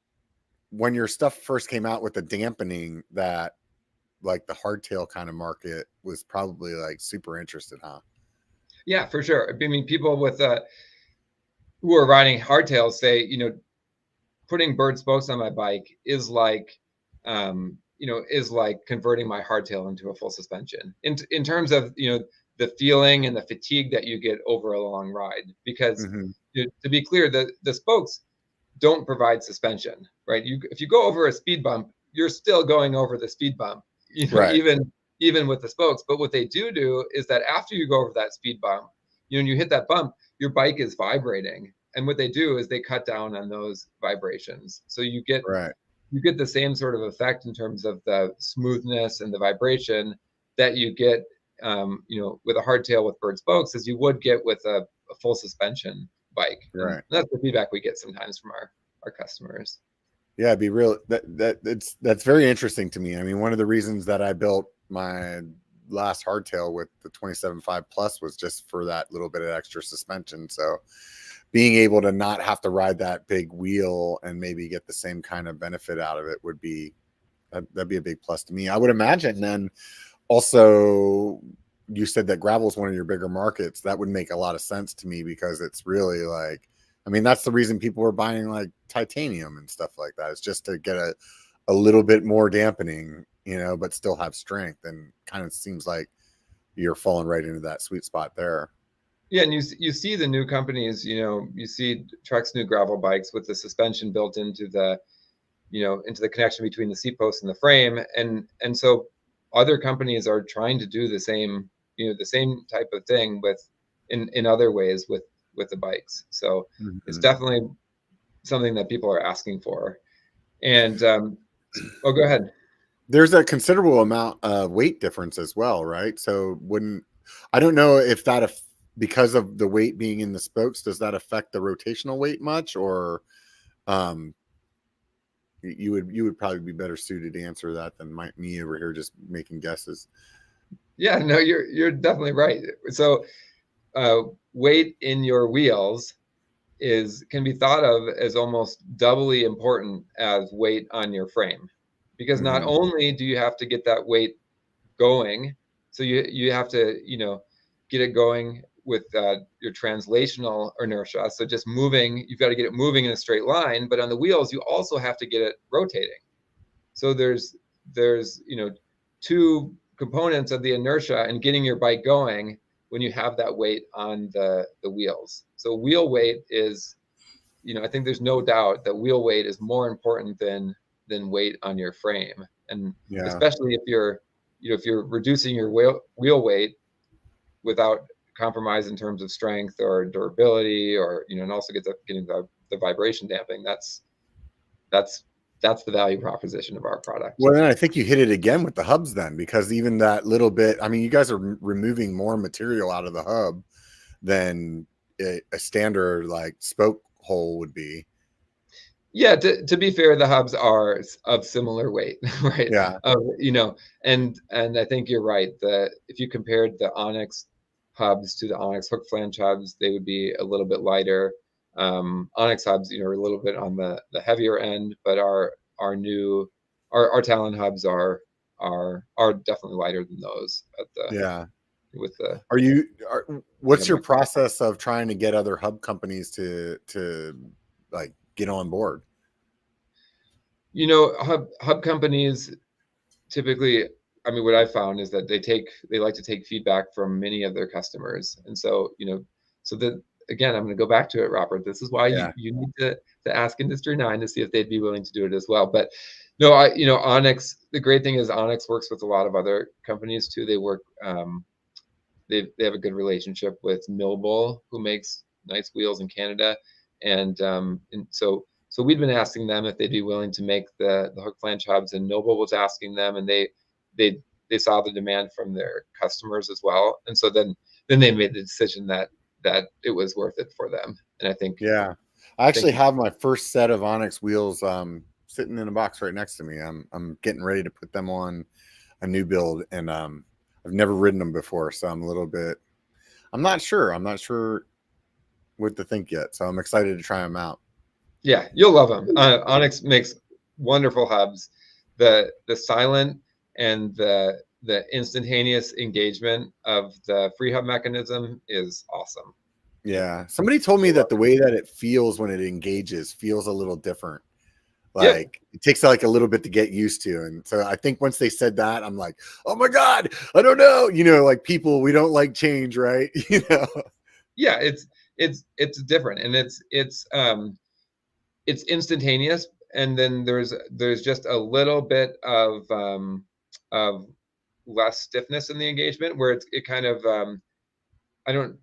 when your stuff first came out with the dampening, that like the hardtail kind of market was probably like super interested, huh? Yeah, for sure. I mean, people who are riding hardtails say, putting Berd Spokes on my bike is like is like converting my hardtail into a full suspension in terms of, the feeling and the fatigue that you get over a long ride. Because to be clear, the spokes don't provide suspension, right? If you go over a speed bump, you're still going over the speed bump, Right. even with the spokes. But what they do is that after you go over that speed bump, and you hit that bump, your bike is vibrating. And what they do is they cut down on those vibrations. So you get the same sort of effect in terms of the smoothness and the vibration that you get, with a hardtail with Berd Spokes, as you would get with a full suspension bike. Right. And that's the feedback we get sometimes from our customers. Yeah, it'd be real. That's very interesting to me. I mean, one of the reasons that I built my last hardtail with the 27.5 Plus was just for that little bit of extra suspension. So being able to not have to ride that big wheel and maybe get the same kind of benefit out of it would be, that'd be a big plus to me. I would imagine. Then also, you said that gravel is one of your bigger markets. That would make a lot of sense to me, because it's really like, I mean, that's the reason people are buying like titanium and stuff like that. It's just to get a little bit more dampening, but still have strength. And kind of seems like you're falling right into that sweet spot there. Yeah, and you see the new companies, you see Trek's new gravel bikes with the suspension built into the connection between the seat post and the frame, and so other companies are trying to do the same type of thing in other ways with the bikes. So it's definitely something that people are asking for. And go ahead. There's a considerable amount of weight difference as well, right? So I don't know if that, because of the weight being in the spokes, does that affect the rotational weight much, or you would probably be better suited to answer that than me over here just making guesses. Yeah, no, you're definitely right. So weight in your wheels can be thought of as almost doubly important as weight on your frame, because not only do you have to get that weight going, so you have to get it going with your translational inertia, so just moving, you've got to get it moving in a straight line, but on the wheels you also have to get it rotating. So there's two components of the inertia and getting your bike going when you have that weight on the wheels. So wheel weight is, I think there's no doubt that wheel weight is more important than weight on your frame. And especially if you're reducing your wheel weight without compromise in terms of strength or durability, or and also getting the vibration damping, that's the value proposition of our product. Well, then I think you hit it again with the hubs then, because even that little bit, I mean, you guys are removing more material out of the hub than a standard like spoke hole would be. Yeah, to be fair, the hubs are of similar weight, right? Yeah. And I think you're right. If you compared the Onyx hubs to the Onyx hook flange hubs, they would be a little bit lighter. Onyx hubs, are a little bit on the heavier end, but our Talon hubs are definitely lighter than those. What's your process of trying to get other hub companies to like get on board? Hub companies typically, I mean, what I found is that they like to take feedback from many of their customers. And so, again, I'm going to go back to it, Robert. This is why you need to ask Industry 9 to see if they'd be willing to do it as well. But no, Onyx, the great thing is Onyx works with a lot of other companies too. They work, they have a good relationship with Millbull, who makes nice wheels in Canada. And so we've been asking them if they'd be willing to make the hook flange hubs, and Millbull was asking them, and they saw the demand from their customers as well. And so then they made the decision that it was worth it for them. And I think, I actually have my first set of Onyx wheels sitting in a box right next to me. I'm getting ready to put them on a new build, and I've never ridden them before, so I'm not sure what to think yet. So I'm excited to try them out. Yeah, you'll love them. Onyx makes wonderful hubs. The silent and the instantaneous engagement of the free hub mechanism is awesome. Yeah, somebody told me that the way that it feels when it engages feels a little different. Yep. Like it takes like a little bit to get used to. And so I think once they said that, I'm like, oh my God, I don't know. Like people, we don't like change, right? Yeah, it's different, and it's instantaneous, and then there's just a little bit of less stiffness in the engagement where it kind of I don't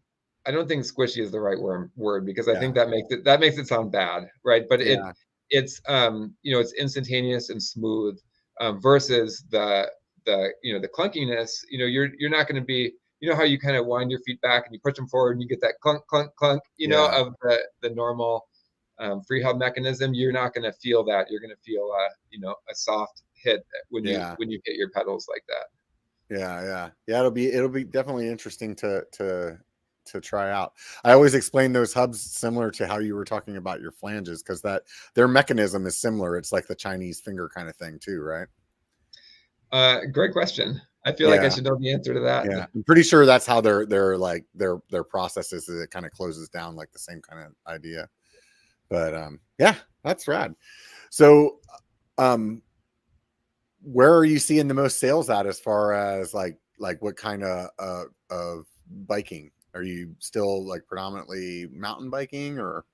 I don't think squishy is the right word because I think Yeah. that makes it sound bad, right? But Yeah. it's it's instantaneous and smooth versus the clunkiness. You're not going to be, how you kind of wind your feet back and you push them forward and you get that clunk clunk clunk, Yeah. of the normal free hub mechanism. You're not going to feel that. You're going to feel a soft hit when you Yeah. hit your pedals like that. Yeah. It'll be definitely interesting to try out. I always explain those hubs similar to how you were talking about your flanges, because that their mechanism is similar. It's like the Chinese finger kind of thing too, right? Great question. I feel like I Yeah. should know the answer to that. Yeah. I'm pretty sure that's how their like their process is. It kind of closes down like the same kind of idea. But yeah, that's rad. So where are you seeing the most sales at as far as like what kind of biking? Are you still like predominantly mountain biking, or?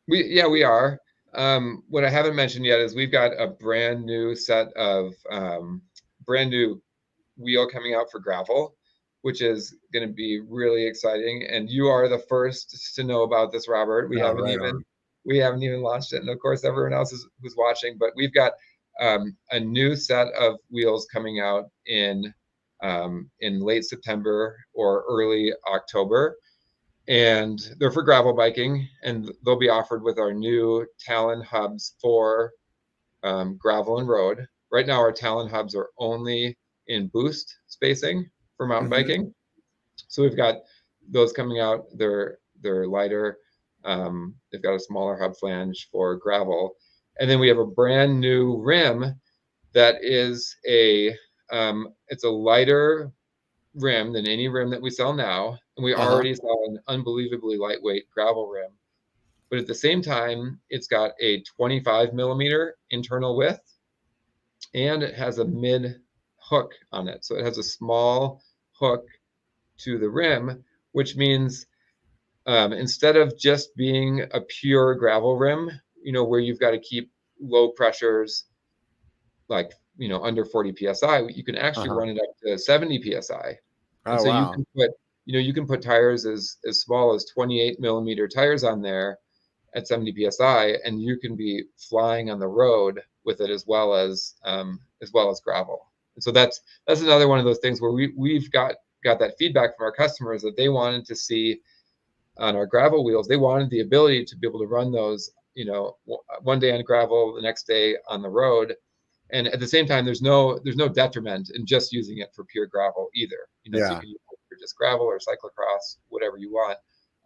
We are. What I haven't mentioned yet is we've got a brand new set of brand new wheel coming out for gravel, which is going to be really exciting. And you are the first to know about this, Robert. Oh, right on. We haven't even launched it, and of course, everyone else who's watching. But we've got a new set of wheels coming out in late September or early October, and they're for gravel biking, and they'll be offered with our new Talon hubs for gravel and road. Right now, our Talon hubs are only in boost spacing for mountain biking. So we've got those coming out. They're lighter. They've got a smaller hub flange for gravel, and then we have a brand new rim that is it's a lighter rim than any rim that we sell now, and we already sell an unbelievably lightweight gravel rim. But at the same time, it's got a 25 millimeter internal width, and it has a mid hook on it. So it has a small hook to the rim, which means instead of just being a pure gravel rim, where you've got to keep low pressures, like, under 40 psi, you can actually run it up to 70 psi. And Oh, so wow. you can put tires as small as 28 millimeter tires on there at 70 psi, and you can be flying on the road with it as well as gravel. And so that's another one of those things where we've got that feedback from our customers that they wanted to see on our gravel wheels. They wanted the ability to be able to run those, one day on gravel, the next day on the road. And at the same time, there's no detriment in just using it for pure gravel either. So you can use it for just gravel or cyclocross, whatever you want.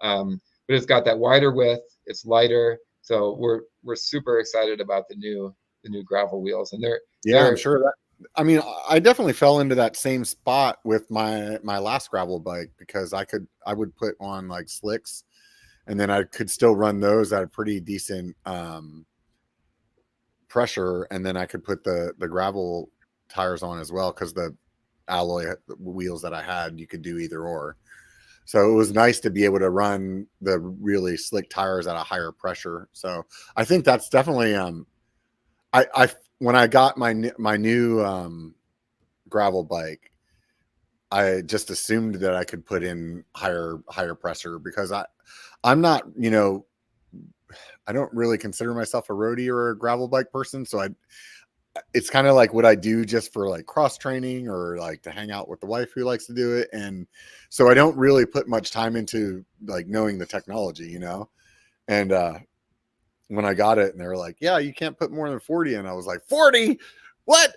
But it's got that wider width. It's lighter, so we're super excited about the new gravel wheels. And I'm sure that. I mean, I definitely fell into that same spot with my last gravel bike, because I would put on like slicks, and then I could still run those at a pretty decent pressure, and then I could put the gravel tires on as well, because the alloy wheels that I had, you could do either or. So it was nice to be able to run the really slick tires at a higher pressure. So I think that's definitely I when I got my new gravel bike, I just assumed that I could put in higher pressure, because I'm not, I don't really consider myself a roadie or a gravel bike person. So it's kind of like what I do just for like cross training, or like to hang out with the wife who likes to do it. And so I don't really put much time into like knowing the technology, and when I got it and they were like, yeah, you can't put more than 40 in, I was like, 40, what?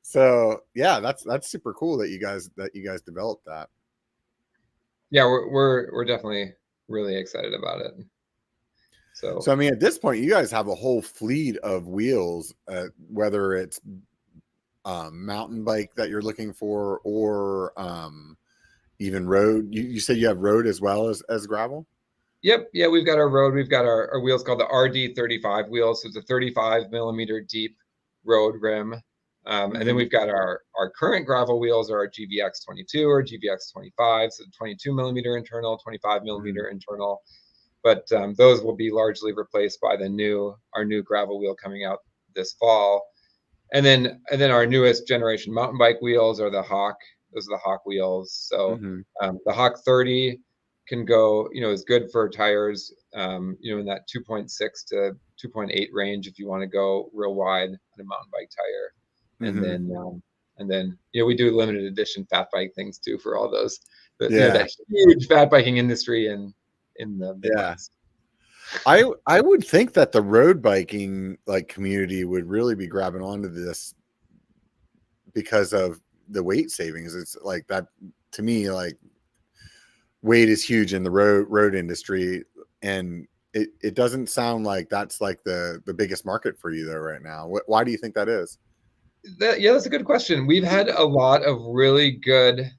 So yeah, that's super cool that you guys developed that. Yeah, we're definitely really excited about it. So I mean, at this point, you guys have a whole fleet of wheels, whether it's mountain bike that you're looking for, or even road. You said you have road as well as gravel? Yep. Yeah, we've got our road. We've got our wheels called the RD35 wheels. So it's a 35 millimeter deep road rim. And then we've got our current gravel wheels are our GVX22 or GVX25. So 22 millimeter internal, 25 millimeter internal. But those will be largely replaced by our new gravel wheel coming out this fall. And then our newest generation mountain bike wheels are the Hawk. Those are the Hawk wheels. So the Hawk 30 can go, is good for tires, in that 2.6 to 2.8 range if you want to go real wide on a mountain bike tire. And then we do limited edition fat bike things too for all those, that huge fat biking industry in the Midwest. I would think that the road biking community would really be grabbing onto this because of the weight savings. It's like that to me, like weight is huge in the road industry, and it doesn't sound like that's like the biggest market for you though right now. Why do you think that is? That's a good question. We've had a lot of really good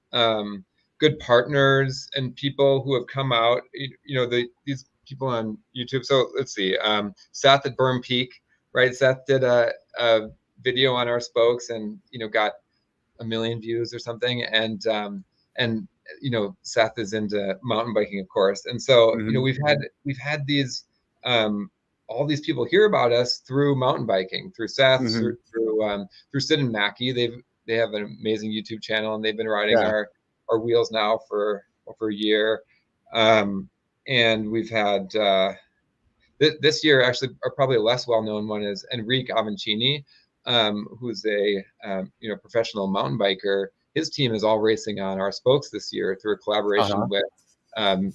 partners and people who have come out, these people on YouTube. So let's see, Seth at Berm Peak, right? Seth did a video on our spokes and, got 1 million views or something. And Seth is into mountain biking, of course. And so, we've had these, all these people hear about us through mountain biking, through Seth, through Sid and Mackie. They have an amazing YouTube channel, and they've been riding our wheels now for over a year. And we've had this year, actually, probably a less well-known one is Enrique Avancini, who's a professional mountain biker. His team is all racing on our spokes this year through a collaboration with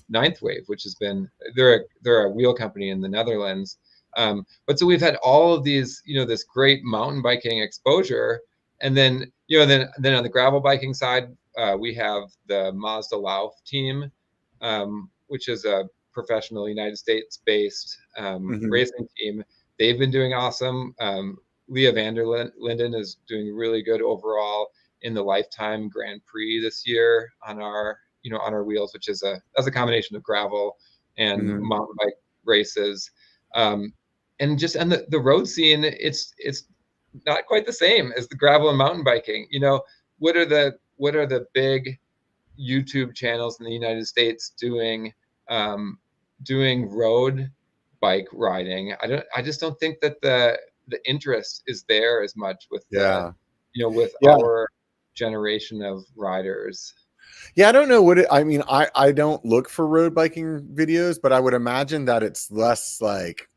Ninth Wave, which has been they're a wheel company in the Netherlands. But so we've had all of these, this great mountain biking exposure, and then then on the gravel biking side, we have the Mazda Lauf team, which is a professional United States-based racing team. They've been doing awesome. Leah Linden is doing really good overall in the Lifetime Grand Prix this year on our wheels, which is a combination of gravel and mountain bike races. And the road scene, it's not quite the same as the gravel and mountain biking. What are the big YouTube channels in the United States doing road bike riding? I just don't think that the interest is there as much with our generation of riders. Yeah, I don't know I don't look for road biking videos, but I would imagine that it's less like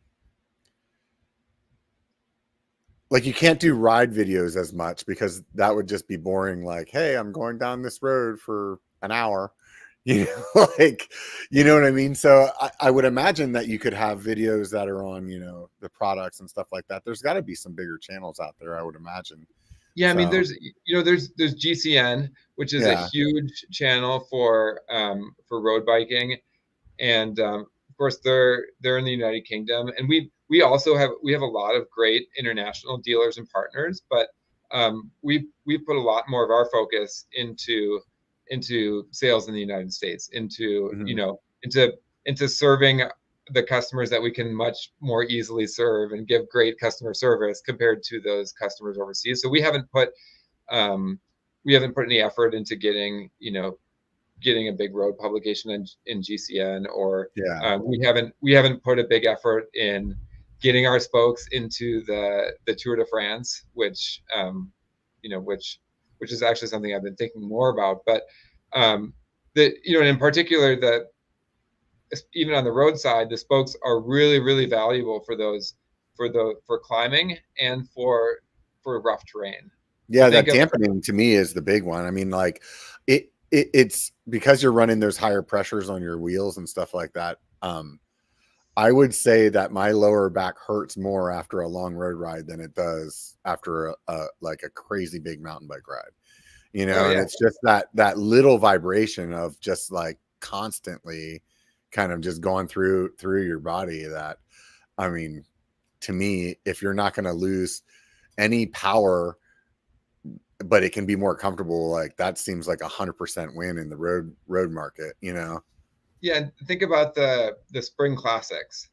you can't do ride videos as much because that would just be boring. Like, hey, I'm going down this road for an hour, you know what I mean? So I would imagine that you could have videos that are on, the products and stuff like that. There's got to be some bigger channels out there, I would imagine. Yeah, I mean, there's GCN, which is a huge channel for road biking, and of course they're in the United Kingdom, and we also have a lot of great international dealers and partners, but we put a lot more of our focus into sales in the United States, into serving the customers that we can much more easily serve and give great customer service compared to those customers overseas. So we haven't put any effort into getting a big road publication in GCN, or we haven't put a big effort in getting our spokes into the Tour de France, which is actually something I've been thinking more about. But and in particular, even on the road side, the spokes are really, really valuable for climbing and for rough terrain. Yeah, that dampening to me is the big one. I mean, like it's because you're running those higher pressures on your wheels and stuff like that. I would say that my lower back hurts more after a long road ride than it does after a crazy big mountain bike ride. And it's just that little vibration of just like constantly kind of just going through your body. That, I mean, to me, if you're not going to lose any power, but it can be more comfortable, like that seems like 100% win in the road market, Yeah, and think about the spring classics.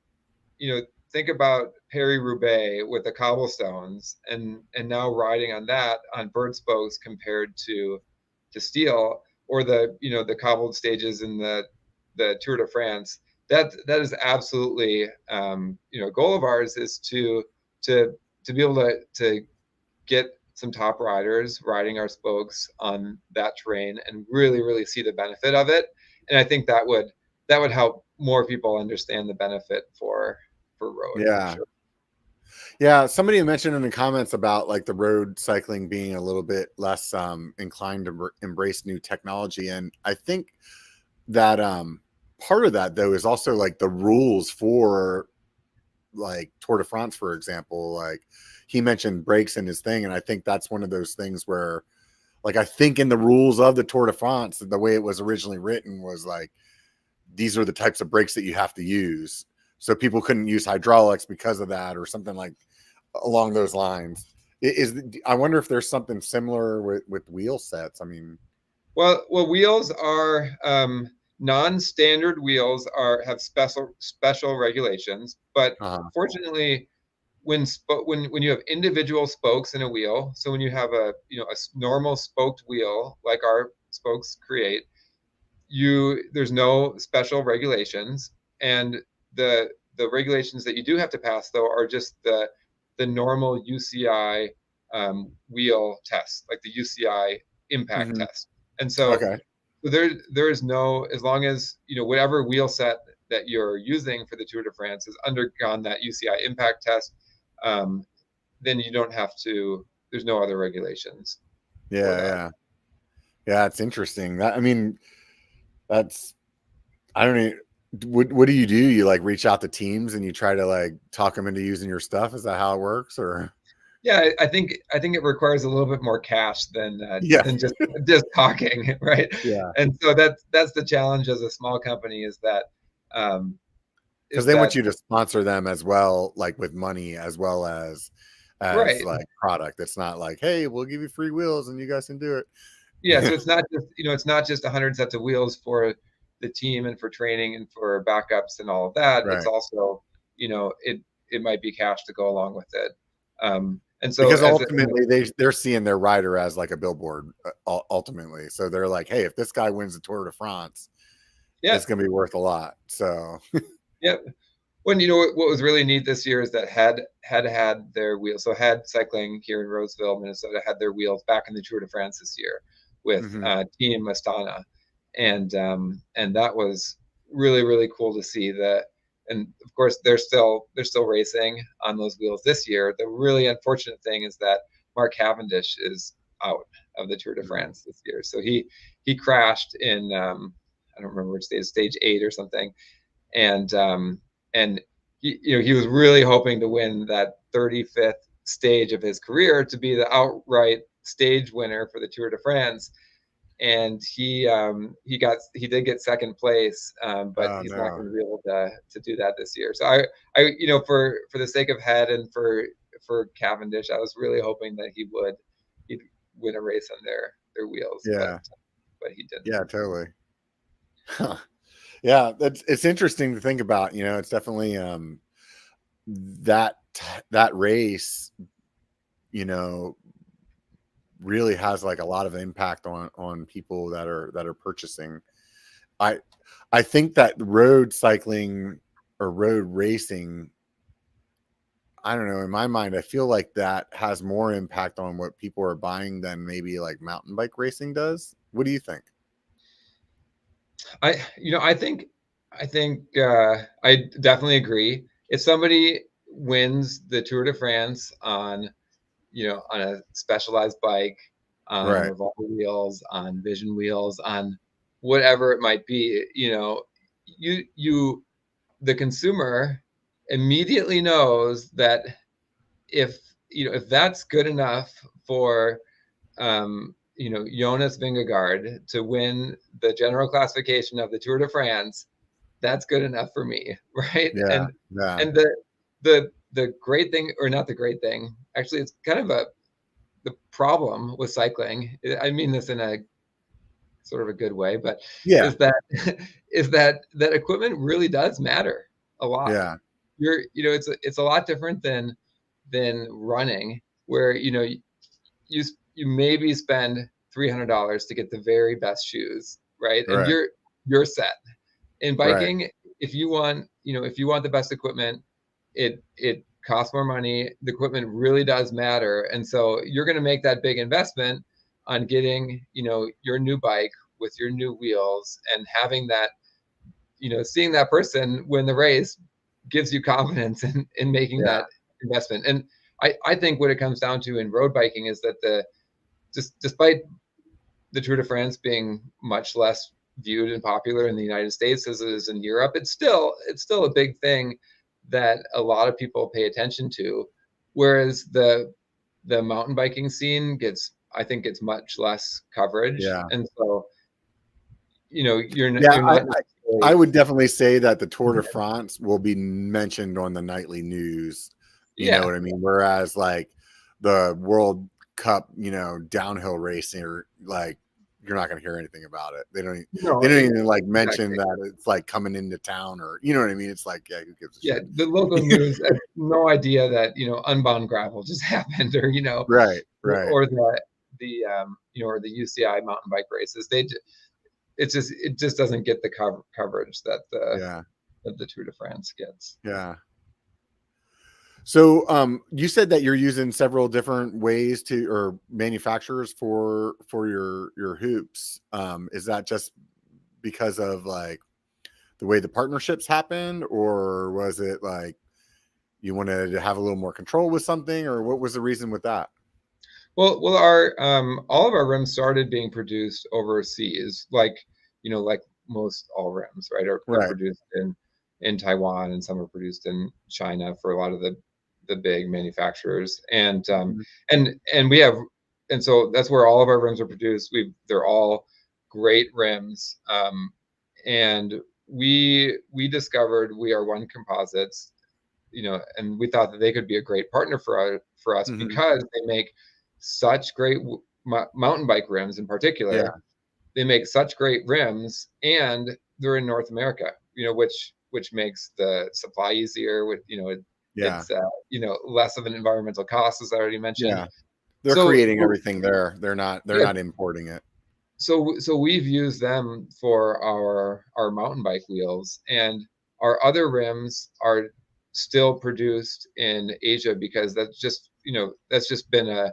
Think about Paris-Roubaix with the cobblestones, and now riding on that on Berd Spokes compared to steel, or the cobbled stages in the Tour de France. That is absolutely a goal of ours, is to be able to get some top riders riding our spokes on that terrain and really, really see the benefit of it. And I think that would help more people understand the benefit for road, for Yeah. sure. Yeah, somebody mentioned in the comments about like the road cycling being a little bit less inclined to embrace new technology, and I think that part of that though is also like the rules for like Tour de France, for example. Like he mentioned brakes in his thing, and I think that's one of those things where, like, I think in the rules of the Tour de France, the way it was originally written was like these are the types of brakes that you have to use. So people couldn't use hydraulics because of that, or something like along those lines. I wonder if there's something similar with wheel sets. I mean, Well, wheels are non-standard wheels have special regulations, but uh fortunately, when you have individual spokes in a wheel, so when you have a normal spoked wheel like our spokes create, there's no special regulations, and the regulations that you do have to pass though are just the normal UCI wheel test, like the UCI impact hmm test. And so okay, there is no, as long as whatever wheel set that you're using for the Tour de France has undergone that UCI impact test, then you don't have to. There's no other regulations for yeah, that. yeah. It's interesting. That I mean, that's I don't know. What do? You like reach out to teams and you try to like talk them into using your stuff? Is that how it works? Or Yeah, I think it requires a little bit more cash yeah, than just talking, right? yeah, And so that's the challenge as a small company, um, because is they want that you to sponsor them as well, like with money as well as right? like product. It's not like, hey, we'll give you free wheels and you guys can do it. Yeah, so it's not just 100 sets of wheels for the team and for training and for backups and all of that. It's Right. also it might be cash to go along with it. And so Because ultimately they're seeing their rider as like a billboard ultimately. So they're like, hey, if this guy wins the Tour de France, yeah, it's going to be worth a lot. So yeah. When what was really neat this year is that had their wheels. So Had Cycling here in Roseville, Minnesota, had their wheels back in the Tour de France this year with mhm. Team Astana, and that was really, really cool to see that. And of course, they're still racing on those wheels this year. The really unfortunate thing is that Mark Cavendish is out of the Tour de Mhm. France this year. So he crashed in I don't remember which stage 8 or something, and he was really hoping to win that 35th stage of his career, to be the outright stage winner for the Tour de France. And he did get second place, but Oh he's not no. going to be able to do that this year. So I for the sake of Head and for Cavendish, I was really hoping that he'd win a race on their wheels, Yeah. but he didn't. Yeah, totally. Huh. Yeah, it's interesting to think about. It's definitely that that race, you know, really has like a lot of impact on people that are purchasing. I I think that road cycling or road racing, I don't know, in my mind, I feel like that has more impact on what people are buying than maybe like mountain bike racing does. What do you think? I definitely agree. If somebody wins the Tour de France on a specialized bike, on Right. revolver wheels, on vision wheels, on whatever it might be, you the consumer immediately knows that if if that's good enough for Jonas Vingegaard to win the general classification of the Tour de France, that's good enough for me, right? Yeah. And Yeah. and the great thing, or not the great thing, actually, it's kind of the problem with cycling. I mean this in a sort of a good way, but Yeah. is that that equipment really does matter a lot. Yeah. It's a lot different than running, where you maybe spend $300 to get the very best shoes, right? And Right. you're set. In Right. biking, if you want the best equipment, it costs more money. The equipment really does matter, and so you're going to make that big investment on getting your new bike with your new wheels, and having that, seeing that person win the race gives you confidence in making Yeah. that investment. And I think what it comes down to in road biking is that despite the Tour de France being much less viewed and popular in the United States as it is in Europe, it's still a big thing that a lot of people pay attention to. Whereas the mountain biking scene I think gets much less coverage. Yeah. And so, you're Yeah. not I would definitely say that the Tour de France will be mentioned on the nightly news. You know what I mean? Whereas like the World Cup, downhill racing, or like you're not going to hear anything about it. They don't even like mention that it's like coming into town, or you know what I mean? It's like, yeah, who gives a shit? The local news has no idea that Unbound Gravel just happened, or Right. or the or the UCI mountain bike races. It just doesn't get the coverage that the Tour de France gets. Yeah. So you said that you're using several different ways or manufacturers for your hoops. Is that just because of like the way the partnerships happened, or was it like you wanted to have a little more control with something, or what was the reason with that? Well, our all of our rims started being produced overseas, like most all rims, right? Are produced in Taiwan, and some are produced in China for a lot of the big manufacturers. And we have, and so that's where all of our rims are produced. They're all great rims. And we discovered BE1KER Composites, and we thought that they could be a great partner for us because they make such great mountain bike rims in particular. Yeah. They make such great rims, and they're in North America, which makes the supply easier. With it's less of an environmental cost, as I already mentioned. Yeah, they're creating everything there. They're not importing it. So we've used them for our mountain bike wheels, and our other rims are still produced in Asia, because that's just been a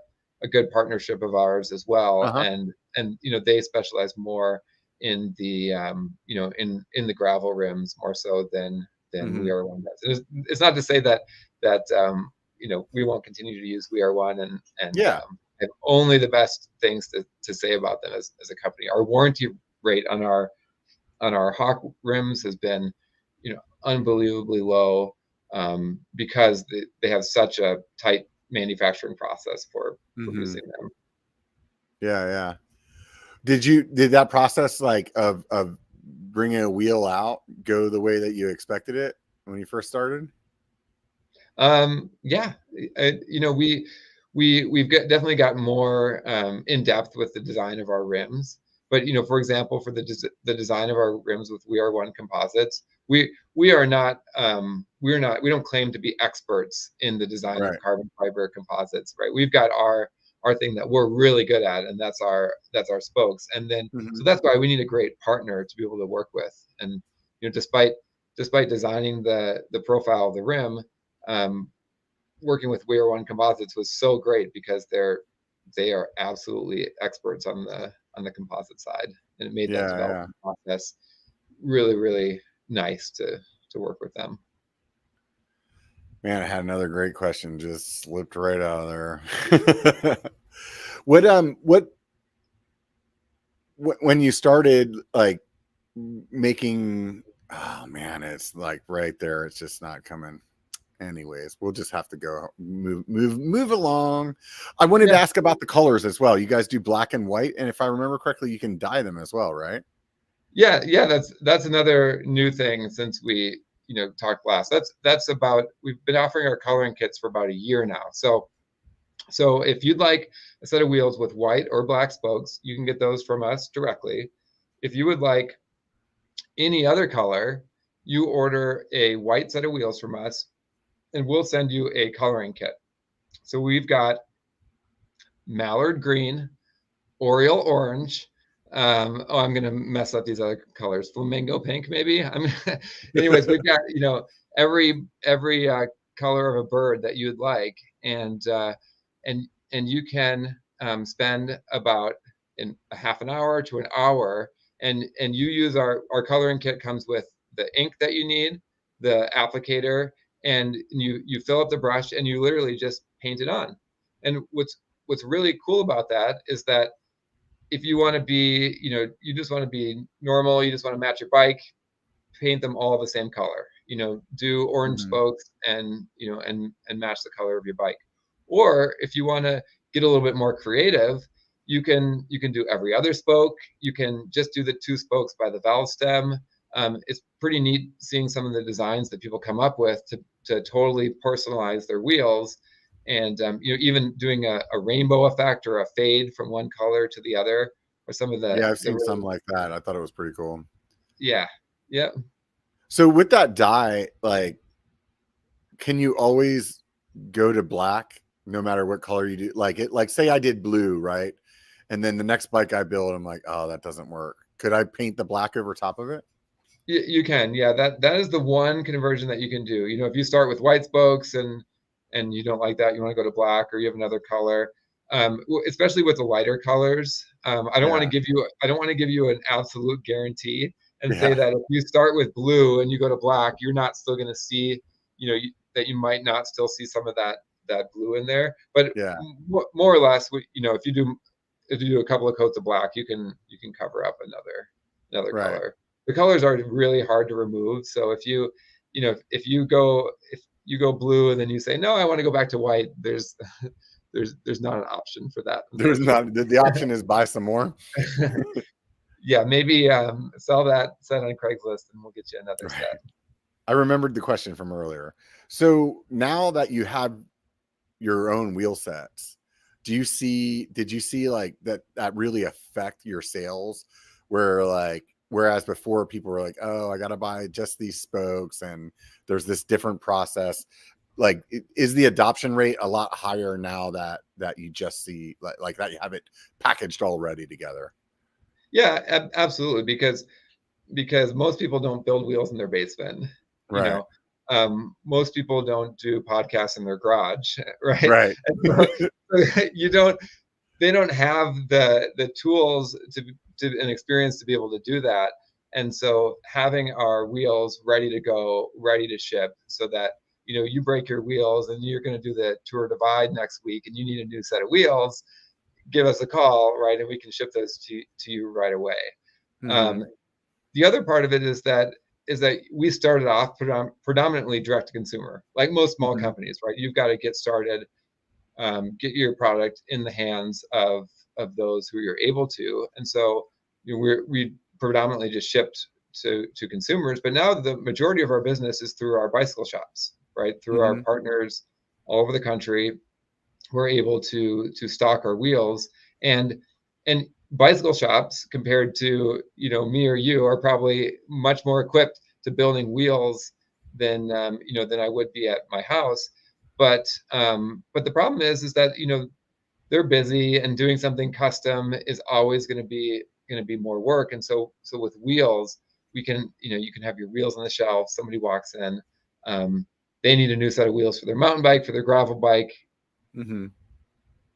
good partnership of ours as well. And they specialize more in the in the gravel rims more so than BE1 does. It's not to say that we won't continue to use BE1 and have only the best things to say about them as a company. Our warranty rate on our Hawk rims has been unbelievably low, because they have such a tight manufacturing process for producing them. Yeah. Did that process like of bringing a wheel out go the way that you expected it when you first started? We've definitely gotten more in depth with the design of our rims. But for example, for the design of our rims with BE1 Composites, we don't claim to be experts in the design of carbon fiber composites, right? We've got our thing that we're really good at, and that's our spokes. And then so that's why we need a great partner to be able to work with. And despite designing the profile of the rim, working with BE1 Composites was so great, because they are absolutely experts on the composite side, and it made that development process really, really nice to work with them. Man, I had another great question, just slipped right out of there. What when you started like making, oh man, it's like right there, it's just not coming. Anyways, we'll just have to go move along. I wanted to ask about the colors as well. You guys do black and white, and if I remember correctly, you can dye them as well, right? Yeah, that's another new thing since we talked last. We've been offering our coloring kits for about a year now. So if you'd like a set of wheels with white or black spokes, you can get those from us directly. if you would like any other color, you order a white set of wheels from us, and we'll send you a coloring kit. So we've got mallard green, Oriole orange. I'm gonna mess up these other colors. Flamingo pink, maybe. Anyways, we've got every color of a bird that you'd like, and you can spend about in a half an hour to an hour, and you use our coloring kit. Comes with the ink that you need, the applicator, and you fill up the brush, and you literally just paint it on. And what's really cool about that is that if you want to be, you just want to be normal, you just want to match your bike, paint them all the same color. Do orange spokes and match the color of your bike. Or if you want to get a little bit more creative, you can do every other spoke. You can just do the 2 spokes by the valve stem. It's pretty neat seeing some of the designs that people come up with to totally personalize their wheels. And even doing a rainbow effect or a fade from one color to the other, or some of the I've seen some like that. I thought it was pretty cool. Yeah. So with that dye, like, can you always go to black no matter what color you do? Like say I did blue, right? And then the next bike I build, I'm like, oh, that doesn't work. Could I paint the black over top of it? You can. Yeah, that is the one conversion that you can do. If you start with white spokes and you don't like that, you want to go to black, or you have another color, especially with the lighter colors. I don't want to give you an absolute guarantee and say that if you start with blue and you go to black, you're not still going to see, that you might not still see some of that blue in there. But more or less, if you do a couple of coats of black, you can cover up another color. The colors are really hard to remove. So if you go blue and then you say, no, I want to go back to white, there's not an option for that. There's not. The option is buy some more. Yeah, maybe sell that set on Craigslist and we'll get you another set. I remembered the question from earlier. So now that you have your own wheel sets, did you see like that really affect your sales? Whereas before people were like, oh, I got to buy just these spokes and there's this different process. Like, is the adoption rate a lot higher now that you just see like that you have it packaged all ready together? Yeah, absolutely. Because most people don't build wheels in their basement. Right. Most people don't do podcasts in their garage, right? Right. They don't have the tools and experience to be able to do that. And so having our wheels ready to go, ready to ship, so that you break your wheels and you're going to do the Tour Divide next week and you need a new set of wheels, give us a call, right? And we can ship those to you right away. The other part of it is that we started off predominantly direct to consumer, like most small companies, right? You've got to get started, get your product in the hands of those who you're able to. And so we predominantly just shipped to consumers, but now the majority of our business is through our bicycle shops, right? Through our partners all over the country. We're able to stock our wheels, and bicycle shops, compared to me or you, are probably much more equipped to building wheels than I would be at my house. But the problem is that they're busy, and doing something custom is always going to be more work. And so with wheels, we can you can have your wheels on the shelf. Somebody walks in, they need a new set of wheels for their mountain bike, for their gravel bike.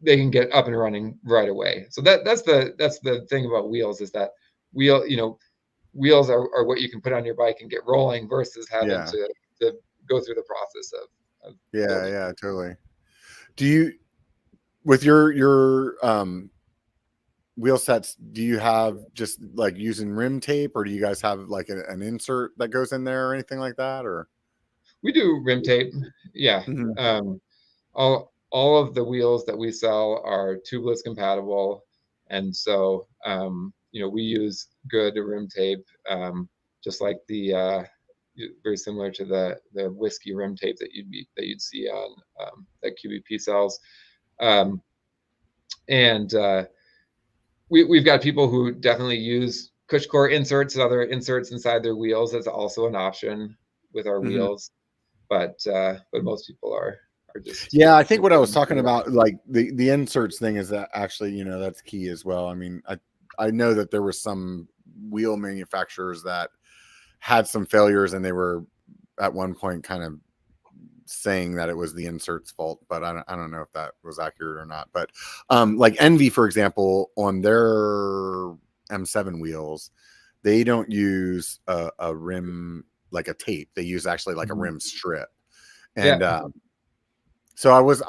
They can get up and running right away. So that's the thing about wheels, is that wheels are what you can put on your bike and get rolling, versus having to go through the process of yeah, totally. Do you, with your wheel sets, do you have just like using rim tape, or do you guys have like an insert that goes in there or anything like that? Or we do rim tape. Yeah. All of the wheels that we sell are tubeless compatible, and so we use good rim tape, just like the very similar to the whiskey rim tape that you'd see on that QBP sells. And we've got people who definitely use CushCore inserts and other inserts inside their wheels. That's also an option with our wheels, but most people are just. Yeah, I think what I was talking about, like the inserts thing, is that actually, that's key as well. I mean, I know that there were some wheel manufacturers that had some failures, and they were at one point kind of saying that it was the insert's fault, but I don't know if that was accurate or not. But like Envy, for example, on their M7 wheels, they don't use a rim, like a tape. They use actually like a rim strip. And so I was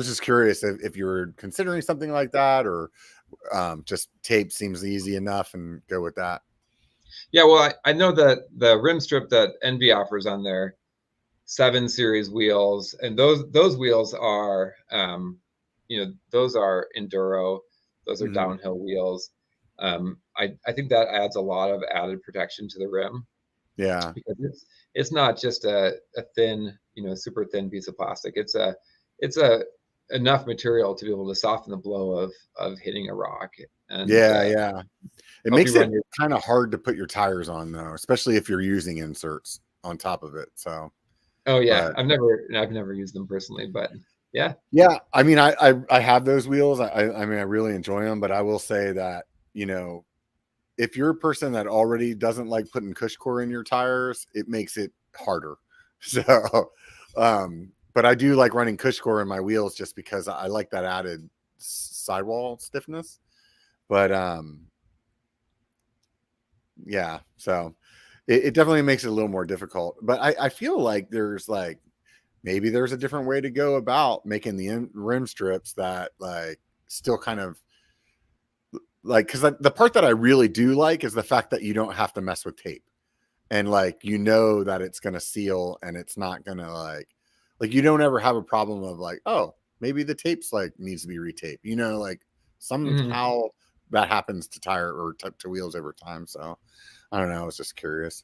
just curious if you were considering something like that, or just tape seems easy enough and go with that. Yeah, well, I know that the rim strip that Envy offers on their 7 series wheels, and those wheels are those are enduro, those are downhill wheels. I think that adds a lot of added protection to the rim. Yeah, because it's not just a thin, super thin piece of plastic. It's enough material to be able to soften the blow of hitting a rock. And yeah. It makes it kind of hard to put your tires on, though, especially if you're using inserts on top of it. So. Oh yeah, but I've never used them personally, but yeah. I mean, I have those wheels. I mean, I really enjoy them, but I will say that, if you're a person that already doesn't like putting CushCore in your tires, it makes it harder. So, but I do like running CushCore in my wheels just because I like that added sidewall stiffness. But yeah, so it definitely makes it a little more difficult. But I feel like maybe there's a different way to go about making the rim strips that like still kind of like, because the part that I really do like is the fact that you don't have to mess with tape, and like that it's gonna seal and it's not gonna like you don't ever have a problem of like, oh, maybe the tape's like needs to be retaped, like somehow that happens to tire or to wheels over time. So I don't know, I was just curious.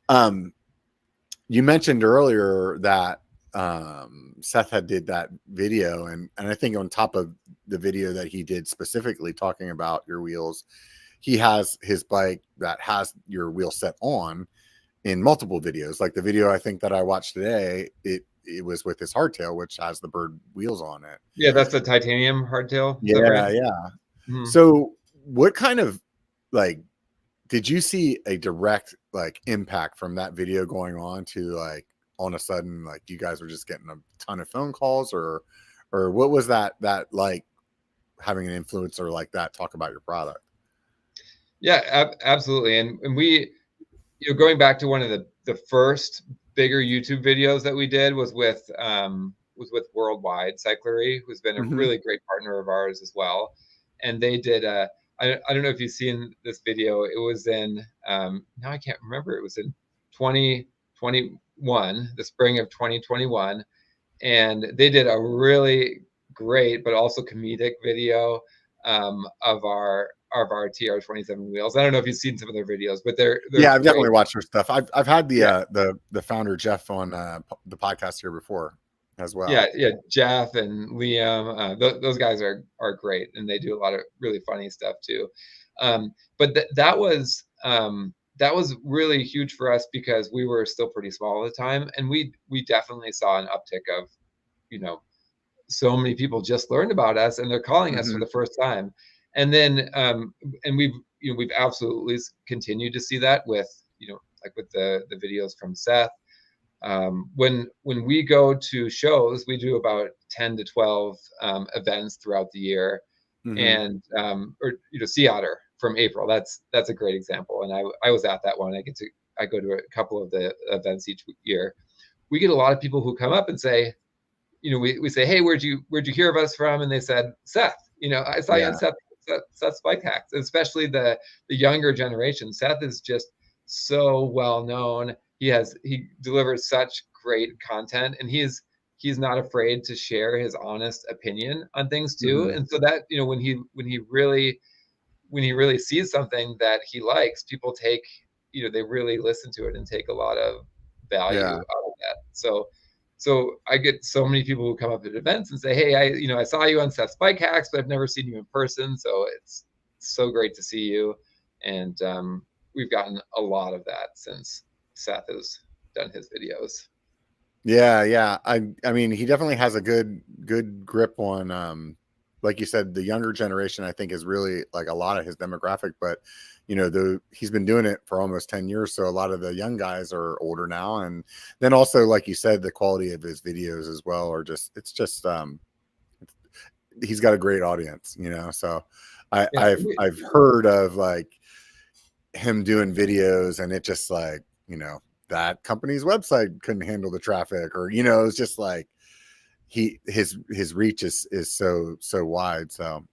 You mentioned earlier that Seth had did that video, and I think on top of the video that he did specifically talking about your wheels, he has his bike that has your wheel set on in multiple videos. Like the video I think that I watched today, it was with his hardtail, which has the Berd wheels on it. Yeah, that's the titanium hardtail. Yeah, right? Yeah. So what kind of like did you see a direct like impact from that video going on to like all of a sudden like you guys were just getting a ton of phone calls, or what was that like having an influencer like that talk about your product? Yeah, absolutely. And we, going back to one of the first bigger YouTube videos that we did was with Worldwide Cyclery, who's been a really great partner of ours as well. And they did I don't know if you've seen this video. It was in now I can't remember. It was in 2021, the spring of 2021, and they did a really great but also comedic video of our TR27 wheels. I don't know if you've seen some of their videos, but they're yeah, I've definitely watched their stuff. I've had the founder Jeff on the podcast here before as well. Yeah, Jeff and Liam, those guys are great, and they do a lot of really funny stuff too. But that was really huge for us because we were still pretty small at the time, and we definitely saw an uptick of, so many people just learned about us and they're calling us for the first time. And then and we've absolutely continued to see that with like with the videos from Seth. When we go to shows, we do about 10 to 12 events throughout the year, and or Sea Otter from April. That's a great example, and I was at that one. I go to a couple of the events each year. We get a lot of people who come up and say, we say, hey, where'd you hear of us from? And they said, Seth. I saw you on Seth's Bike Hacks, especially the younger generation. Seth is just so well known. He delivers such great content, and he's not afraid to share his honest opinion on things too. And so that, when he really sees something that he likes, people take, they really listen to it and take a lot of value out of that. So I get so many people who come up at events and say, hey, I saw you on Seth's Bike Hacks, but I've never seen you in person. So it's so great to see you. And we've gotten a lot of that since Seth has done his videos. Yeah. I mean, he definitely has a good grip on, like you said, the younger generation, I think, is really like a lot of his demographic, but he's been doing it for almost 10 years. So a lot of the young guys are older now. And then also, like you said, the quality of his videos as well he's got a great audience, so I've heard of like him doing videos, and it just like, that company's website couldn't handle the traffic, or it's just like his reach is so wide. So,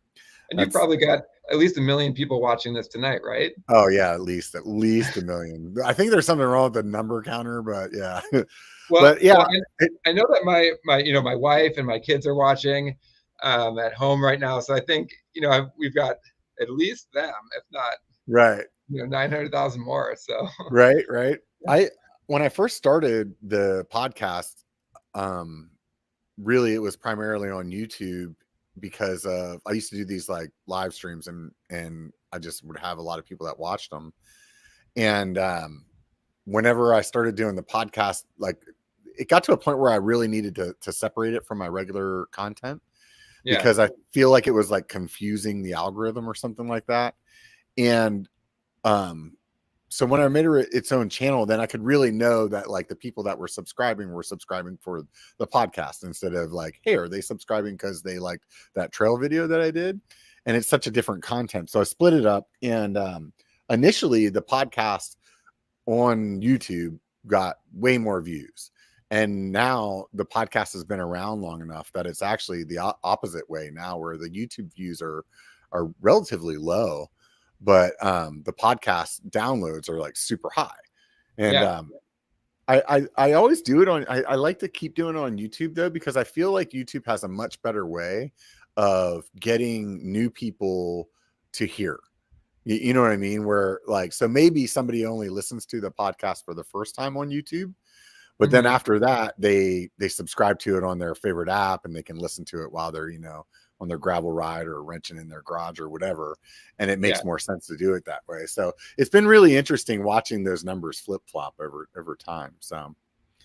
and you probably got at least 1 million people watching this tonight, right? Oh yeah, at least 1 million. I think there's something wrong with the number counter, but yeah. Well, I know that my wife and my kids are watching at home right now, so I think we've got at least them, if not right 900,000 more. So right. When I first started the podcast, really it was primarily on YouTube, because I used to do these like live streams, and I just would have a lot of people that watched them. And whenever I started doing the podcast, like it got to a point where I really needed to separate it from my regular content, because I feel like it was like confusing the algorithm or something like that. And so when I made it its own channel, then I could really know that like the people that were subscribing for the podcast, instead of like, hey, are they subscribing because they liked that trail video that I did? And it's such a different content. So I split it up. And initially the podcast on YouTube got way more views. And now the podcast has been around long enough that it's actually the opposite way now, where the YouTube views are relatively low, but the podcast downloads are like super high. And I always do it on, I like to keep doing it on YouTube though, because I feel like YouTube has a much better way of getting new people to hear. You know what I mean? Where like, so maybe somebody only listens to the podcast for the first time on YouTube, but then after that, they subscribe to it on their favorite app, and they can listen to it while they're, on their gravel ride or wrenching in their garage or whatever. And it makes more sense to do it that way. So it's been really interesting watching those numbers flip flop over time. So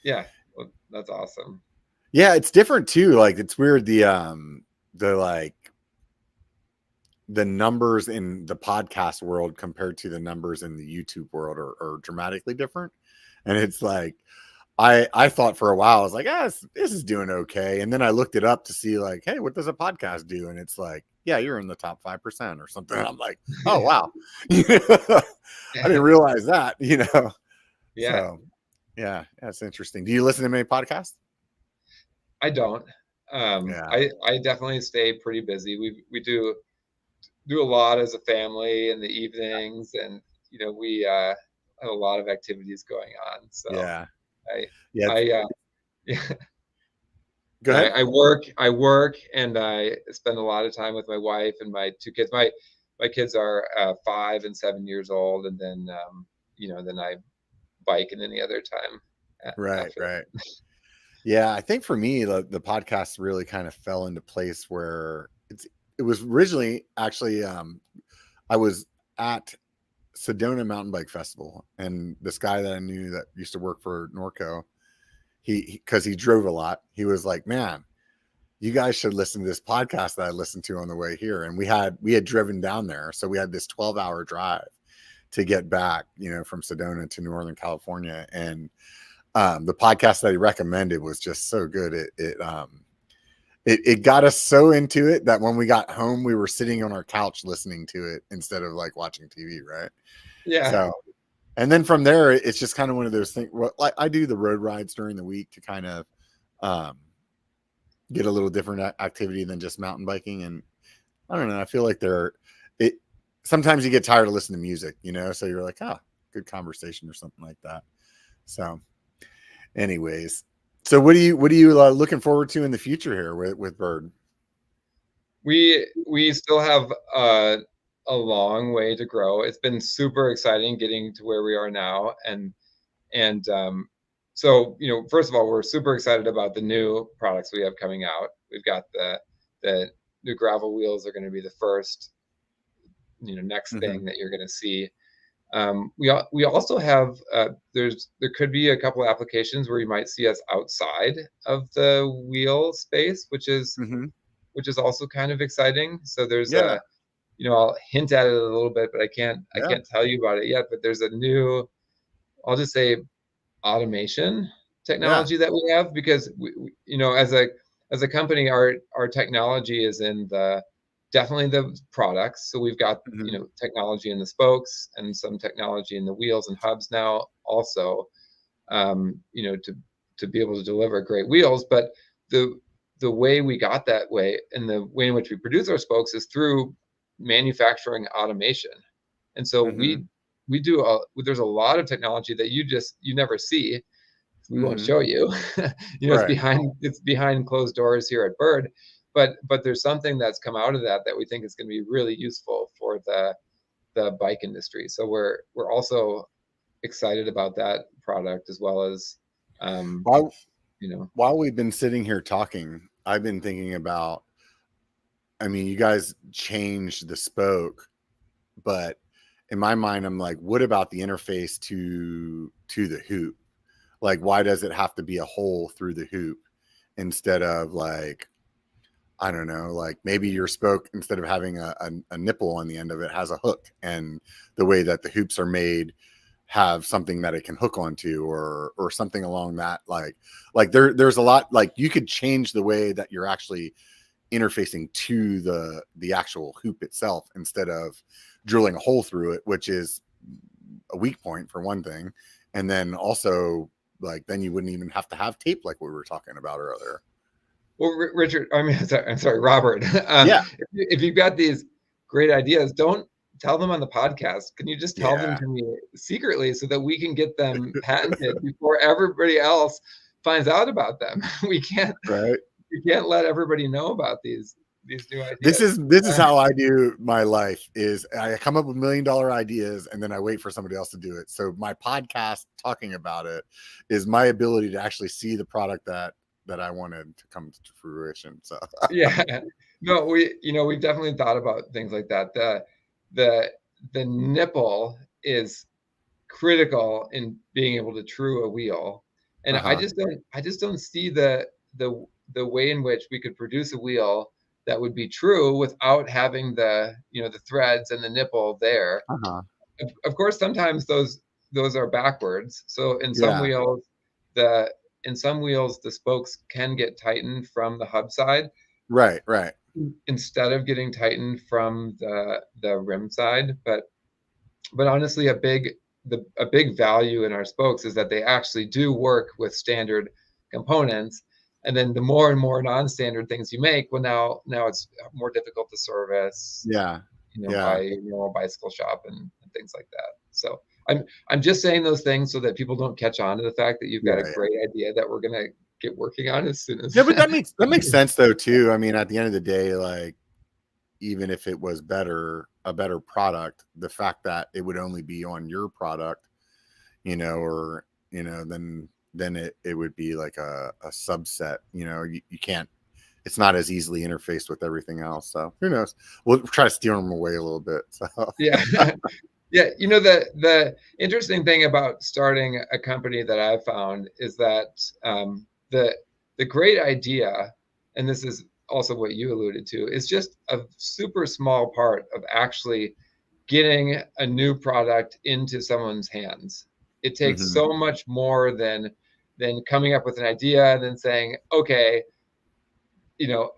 yeah, well, that's awesome. Yeah, it's different too. Like it's weird. The numbers in the podcast world compared to the numbers in the YouTube world are dramatically different. And it's like, I thought for a while, I was like, this is doing okay. And then I looked it up to see like, hey, what does a podcast do? And it's like, yeah, you're in the top 5% or something. And I'm like, oh, wow. I didn't realize that, Yeah. So yeah, that's interesting. Do you listen to many podcasts? I don't. I definitely stay pretty busy. We do a lot as a family in the evenings, and we have a lot of activities going on. So Go ahead. I work, and I spend a lot of time with my wife and my 2 kids. My kids are 5 and 7 years old, and then then I bike in any other time. Right. Yeah, I think for me, the podcast really kind of fell into place where it was originally actually I was at Sedona Mountain Bike Festival, and this guy that I knew that used to work for Norco, because he drove a lot, he was like, man, you guys should listen to this podcast that I listened to on the way here. And we had driven down there, so we had this 12-hour drive to get back, from Sedona to Northern California. And the podcast that he recommended was just so good. It got us so into it that when we got home, we were sitting on our couch listening to it instead of like watching TV. Right. Yeah. So, and then from there, it's just kind of one of those things. Well, like I do the road rides during the week to kind of get a little different activity than just mountain biking. And I don't know, I feel like sometimes you get tired of listening to music, so you're like, good conversation or something like that. So anyways, so what are you looking forward to in the future here with Berd? We still have a long way to grow. It's been super exciting getting to where we are now, and so first of all, we're super excited about the new products we have coming out. We've got the new gravel wheels are going to be the first next Mm-hmm. thing that you're going to see. We also have there could be a couple of applications where you might see us outside of the wheel space, which is also kind of exciting. So there's Yeah. I'll hint at it a little bit, but I can't tell you about it yet. But there's a new, I'll just say, automation technology that we have, because as a company, our technology is in definitely the products. So we've got technology in the spokes and some technology in the wheels and hubs now also, to be able to deliver great wheels. But the way we got that way, and the way in which we produce our spokes, is through manufacturing automation. And so we do there's a lot of technology that you never see. We won't show you. It's behind closed doors here at Berd. But there's something that's come out of that we think is going to be really useful for the bike industry. So we're also excited about that product, as well as while we've been sitting here talking, I've been thinking about, I mean, you guys changed the spoke, but in my mind, I'm like, what about the interface to the hoop? Like, why does it have to be a hole through the hoop instead of, like, I don't know, like maybe your spoke, instead of having a nipple on the end of it, has a hook, and the way that the hoops are made have something that it can hook onto, or something along that. Like there's a lot, like you could change the way that you're actually interfacing to the actual hoop itself, instead of drilling a hole through it, which is a weak point for one thing. And then also, like, then you wouldn't even have to have tape, like we were talking about earlier. Well, Richard, I'm sorry, Robert. Yeah. If you've got these great ideas, don't tell them on the podcast. Can you just tell them to me secretly, so that we can get them patented before everybody else finds out about them? We can't let everybody know about these new ideas. This is how I do my life, is I come up with $1 million ideas, and then I wait for somebody else to do it. So my podcast talking about it is my ability to actually see the product that I wanted to come to fruition. So no, we've definitely thought about things like that. The nipple is critical in being able to true a wheel, and I just don't see the way in which we could produce a wheel that would be true without having the threads and the nipple there. Of course, sometimes those are backwards. So in some wheels, the spokes can get tightened from the hub side, right, instead of getting tightened from the rim side. But honestly, a big value in our spokes is that they actually do work with standard components. And then the more and more non-standard things you make, well, now it's more difficult to service. By your normal bicycle shop and things like that. So I'm just saying those things so that people don't catch on to the fact that you've got a great idea that we're gonna get working on as soon as. Yeah, but that makes sense though too. I mean, at the end of the day, like, even if it was a better product, the fact that it would only be on your product, then it would be like a subset. You can't. It's not as easily interfaced with everything else. So who knows? We'll try to steer them away a little bit. So. Yeah. The interesting thing about starting a company that I've found is that the great idea, and this is also what you alluded to, is just a super small part of actually getting a new product into someone's hands. It takes so much more than coming up with an idea and then saying, okay,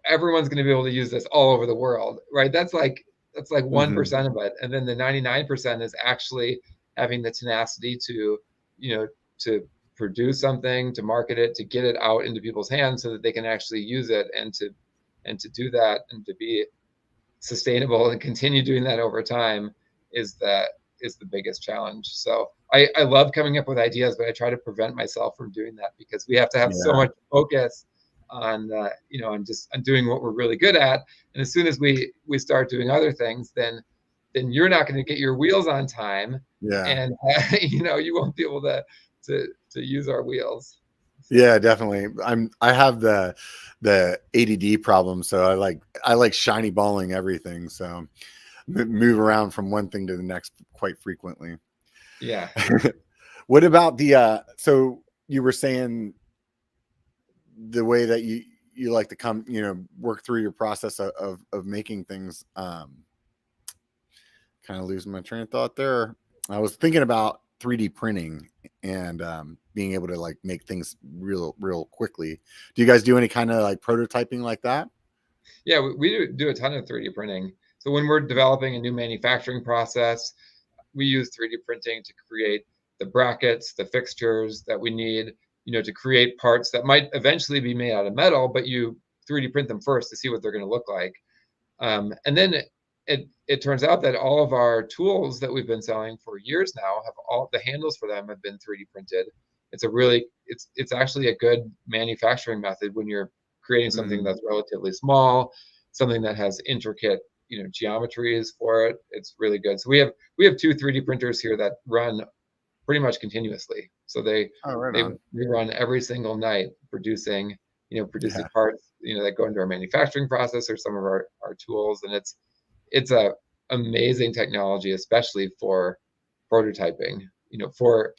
everyone's going to be able to use this all over the world, right? That's like 1% of it. And then the 99% is actually having the tenacity to produce something, to market it, to get it out into people's hands so that they can actually use it, and to do that and to be sustainable and continue doing that over time is the biggest challenge. So I love coming up with ideas, but I try to prevent myself from doing that, because we have to have so much focus on on doing what we're really good at. And as soon as we start doing other things, then you're not going to get your wheels on time, and you won't be able to use our wheels. Yeah, definitely. I have the ADD problem, so I like shiny balling everything. So move around from one thing to the next quite frequently. Yeah. What about the so you were saying the way that you like to come, work through your process of making things. Kind of losing my train of thought there. I was thinking about 3D printing and being able to like make things real quickly. Do you guys do any kind of like prototyping like that? Yeah, we do a ton of 3D printing. So when we're developing a new manufacturing process, we use 3D printing to create the brackets, the fixtures that we need, to create parts that might eventually be made out of metal, but you 3D print them first to see what they're going to look like. And then it turns out that all of our tools that we've been selling for years now have all the handles for them have been 3D printed. It's actually a good manufacturing method when you're creating something that's relatively small, something that has intricate, geometries for it. It's really good. So we have 2 3D printers here that run pretty much continuously. So they run every single night producing parts, that go into our manufacturing process or some of our tools. And it's a amazing technology, especially for prototyping, for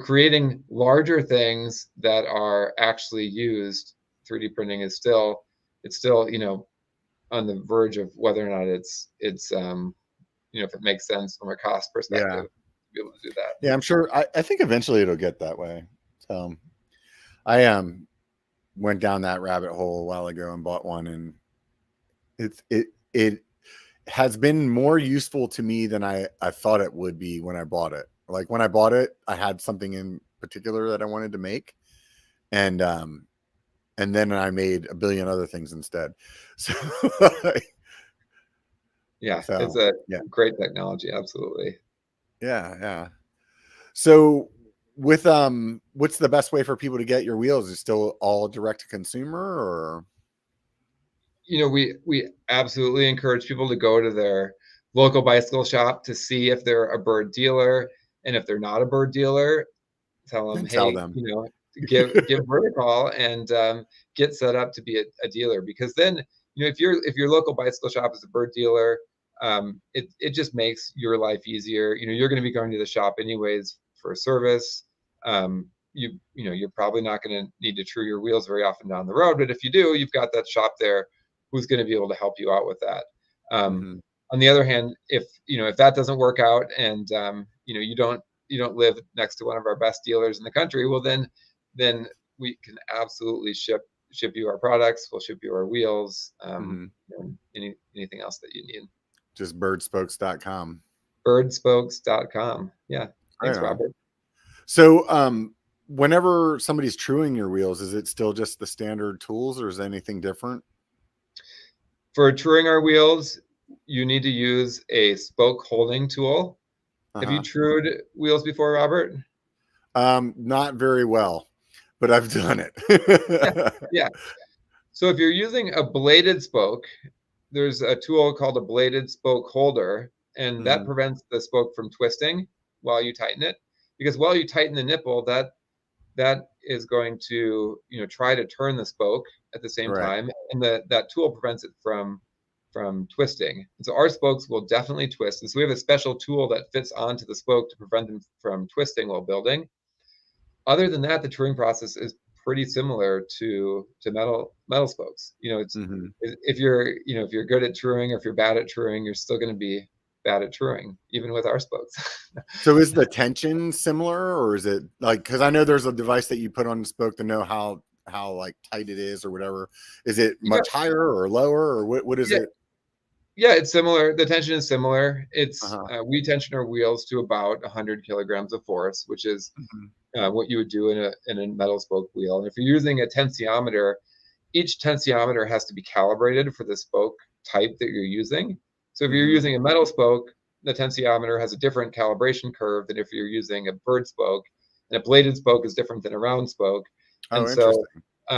creating larger things that are actually used. 3D printing is still, on the verge of whether or not it's if it makes sense from a cost perspective to be able to do that. Yeah, I'm sure. I think eventually it'll get that way. So I went down that rabbit hole a while ago and bought one, and it has been more useful to me than I thought it would be when I bought it. Like when I bought it, I had something in particular that I wanted to make, and then I made a billion other things instead. So it's a great technology. Absolutely. Yeah. So with what's the best way for people to get your wheels? Is it still all direct to consumer, or? We absolutely encourage people to go to their local bicycle shop to see if they're a Berd dealer, and if they're not a Berd dealer, tell them, give Berd a call and get set up to be a dealer. Because then, if your local bicycle shop is a Berd dealer, it just makes your life easier. You're going to be going to the shop anyways for a service. You're probably not going to need to true your wheels very often down the road, but if you do, you've got that shop there who's going to be able to help you out with that. On the other hand, if that doesn't work out, and you don't live next to one of our best dealers in the country, well then we can absolutely ship you our products. We'll ship you our wheels, anything else that you need. Just BerdSpokes.com. BerdSpokes.com. Yeah. Thanks, Robert. So whenever somebody's truing your wheels, is it still just the standard tools, or is anything different? For truing our wheels, you need to use a spoke holding tool. Have you trued wheels before, Robert? Not very well, but I've done it. Yeah. So if you're using a bladed spoke, there's a tool called a bladed spoke holder, and that prevents the spoke from twisting while you tighten it. Because while you tighten the nipple, that is going to try to turn the spoke at the same time, and that tool prevents it from twisting. And so our spokes will definitely twist, and so we have a special tool that fits onto the spoke to prevent them from twisting while building. Other than that, the truing process is pretty similar to metal spokes. It's if you're good at truing, or if you're bad at truing, you're still going to be bad at truing, even with our spokes. So is the tension similar, or is it like, because I know there's a device that you put on the spoke to know how like tight it is or whatever. Is it much higher or lower, or what is it? Yeah, it's similar. The tension is similar. It's we tension our wheels to about 100 kilograms of force, which is what you would do in a metal spoke wheel. And if you're using a tensiometer, each tensiometer has to be calibrated for the spoke type that you're using. So if you're using a metal spoke, the tensiometer has a different calibration curve than if you're using a Berd spoke. And a bladed spoke is different than a round spoke. And so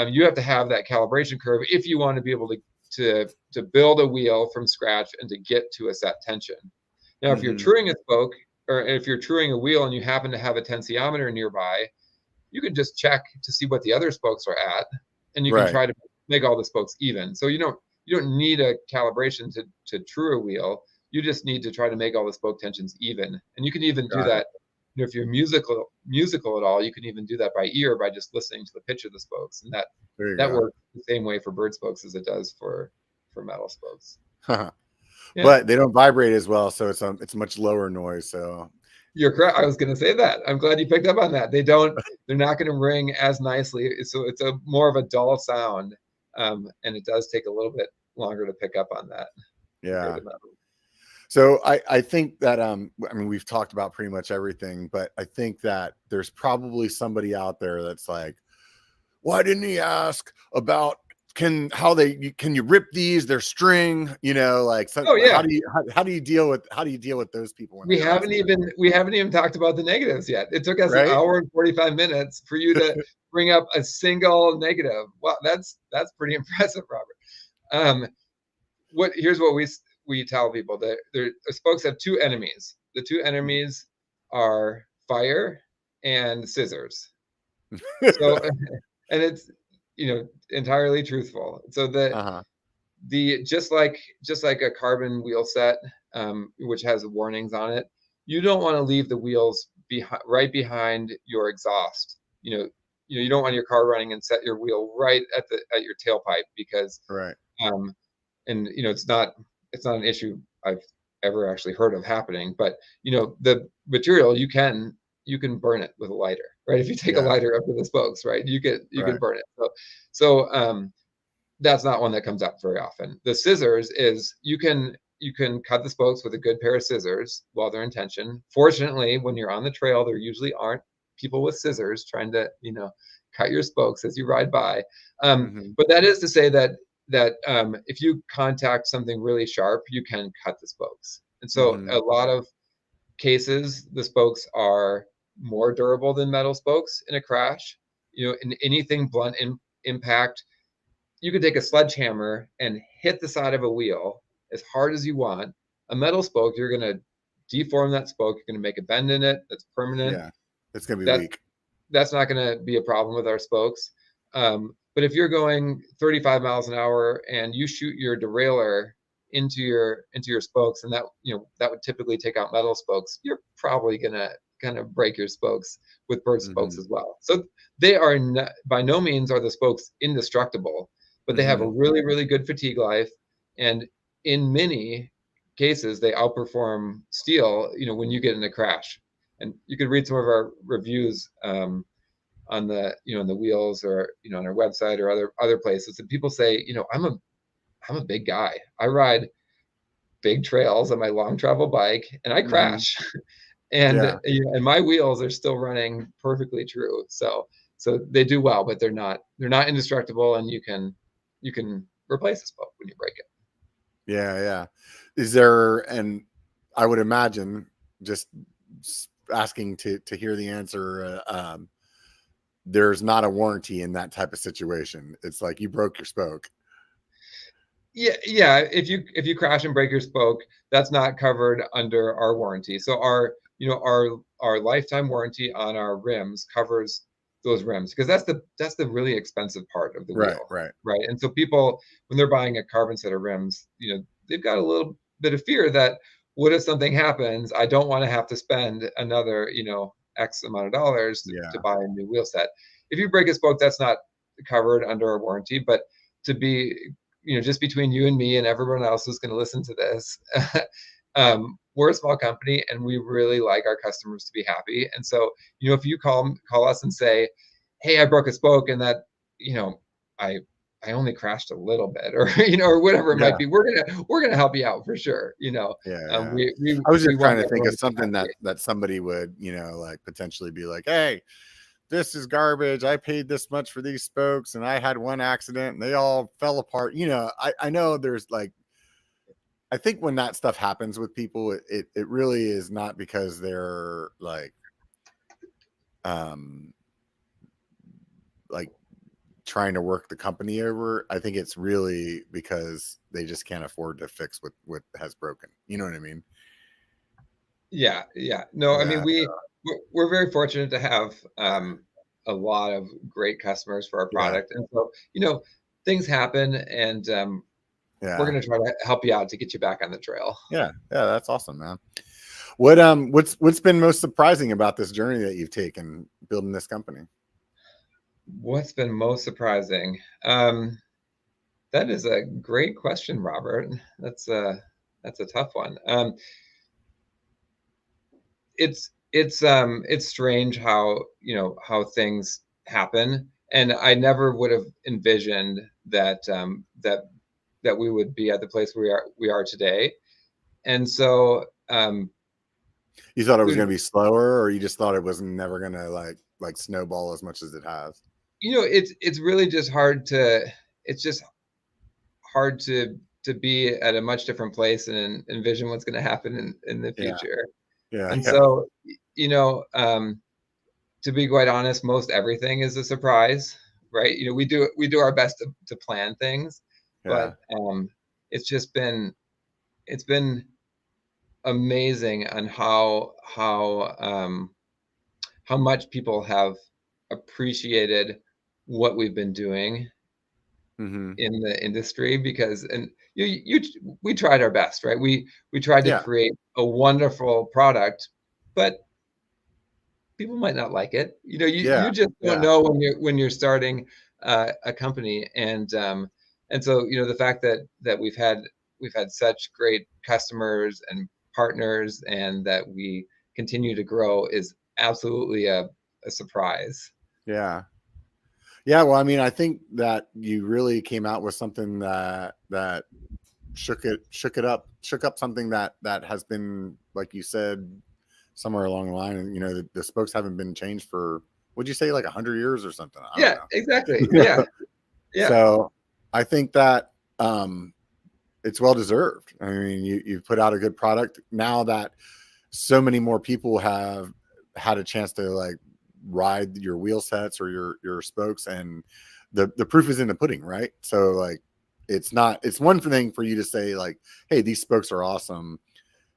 you have to have that calibration curve if you want to be able to build a wheel from scratch and to get to a set tension. Now, if you're truing a spoke, or if you're truing a wheel and you happen to have a tensiometer nearby, you can just check to see what the other spokes are at, and you can try to make all the spokes even. So you don't need a calibration to true a wheel. You just need to try to make all the spoke tensions even. And you can even do Got it. that. If you're musical at all, you can even do that by ear by just listening to the pitch of the spokes. And There you that go. works the same way for Berd Spokes as it does for metal spokes. Yeah. But they don't vibrate as well, so it's much lower noise. So you're correct. I was going to say that. I'm glad you picked up on that. They're not going to ring as nicely. So it's a more of a dull sound. And it does take a little bit longer to pick up on that. Yeah. So I think that, I mean, we've talked about pretty much everything, but I think that there's probably somebody out there that's like, why didn't he ask about can you rip these, their string, like, oh yeah, how do you deal with those people when we haven't even talked about the negatives yet. It took us an hour and 45 minutes for you to bring up a single negative. Wow, that's pretty impressive, Robert. Here's what we tell people that spokes have two enemies. The two enemies are fire and scissors. So and it's entirely truthful. So the just like a carbon wheel set, which has warnings on it, you don't want to leave the wheels right behind your exhaust. You don't want your car running and set your wheel right at your tailpipe, because and it's not an issue I've ever actually heard of happening, but the material you can burn it with a lighter, right? If you take a lighter up to the spokes, right, you can burn it. So that's not one that comes up very often. The scissors is you can cut the spokes with a good pair of scissors while they're in tension. Fortunately, when you're on the trail, there usually aren't people with scissors trying to cut your spokes as you ride by. But that is to say that if you contact something really sharp, you can cut the spokes. And so a lot of cases, the spokes are more durable than metal spokes in a crash. In anything blunt impact, you could take a sledgehammer and hit the side of a wheel as hard as you want. A metal spoke, you're going to deform that spoke. You're going to make a bend in it that's permanent. Yeah, it's going to be weak. That's not going to be a problem with our spokes. But if you're going 35 miles an hour and you shoot your derailleur into your spokes, and that would typically take out metal spokes, you're probably gonna kind of break your spokes with Berd spokes as well. So they are by no means are the spokes indestructible, but they have a really, really good fatigue life, and in many cases they outperform steel. When you get in a crash, and you could read some of our reviews on the in the wheels, or on our website or other places, and people say, I'm a big guy. I ride big trails on my long travel bike, and I crash, and my wheels are still running perfectly true. So they do well, but they're not indestructible, and you can replace a spoke when you break it. Yeah. Is there, and I would imagine, just asking to hear the answer, there's not a warranty in that type of situation. It's like you broke your spoke. Yeah. If you crash and break your spoke, that's not covered under our warranty. So our lifetime warranty on our rims covers those rims, because that's the really expensive part of the wheel. Right. And so people, when they're buying a carbon set of rims, they've got a little bit of fear that, what if something happens? I don't want to have to spend another X amount of dollars to buy a new wheel set. If you break a spoke, that's not covered under our warranty. But to be just between you and me and everyone else who's going to listen to this, we're a small company, and we really like our customers to be happy. And so, if you call us and say, hey, I broke a spoke, and that, I only crashed a little bit, or or whatever it might be, we're gonna help you out for sure. I was just trying to think of something that somebody would like potentially be like, hey, this is garbage. I paid this much for these spokes, and I had one accident and they all fell apart. I know there's like, I think when that stuff happens with people, it really is not because they're like trying to work the company over. I think it's really because they just can't afford to fix what has broken. You know what I mean? Yeah. No, I mean, we're very fortunate to have a lot of great customers for our product. And so, things happen, and we're going to try to help you out to get you back on the trail. Yeah. That's awesome, man. What's been most surprising about this journey that you've taken building this company? What's been most surprising? That is a great question, Robert. That's a tough one. It's strange how how things happen, and I never would have envisioned that that we would be at the place we are today. And so you thought it was going to be slower, or you just thought it was never going to like snowball as much as it has? It's really just hard to be at a much different place and envision what's going to happen in the future. So to be quite honest, most everything is a surprise, right? We do our best to plan things, but it's been amazing on how much people have appreciated what we've been doing in the industry, because we tried our best, right? We tried to create a wonderful product, but people might not like it. You just don't know when you're starting a company, and so the fact that we've had such great customers and partners, and that we continue to grow, is absolutely a surprise. Well, I mean, I think that you really came out with something that shook up something that has been, like you said, somewhere along the line. And the spokes haven't been changed for, would you say, like 100 years or something? I don't know. Exactly. Yeah. So I think that it's well deserved. I mean, you've put out a good product. Now that so many more people have had a chance to like ride your wheel sets or your spokes, and the proof is in the pudding, right? So like it's one thing for you to say like, hey, these spokes are awesome,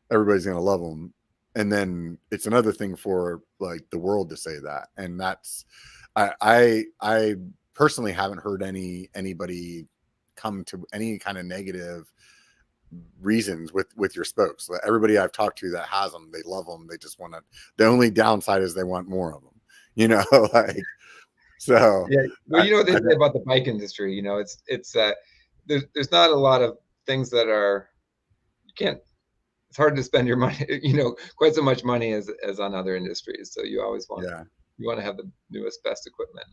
everybody's gonna love them, and then it's another thing for like the world to say that. And that's I personally haven't heard anybody come to any kind of negative reasons with your spokes. Everybody I've talked to that has them, they love them. They just want to, the only downside is they want more of them, like, so. Yeah. Well, what they say about the bike industry, it's there's not a lot of things that are, it's hard to spend your money, quite so much money as on other industries. So you always want you want to have the newest, best equipment.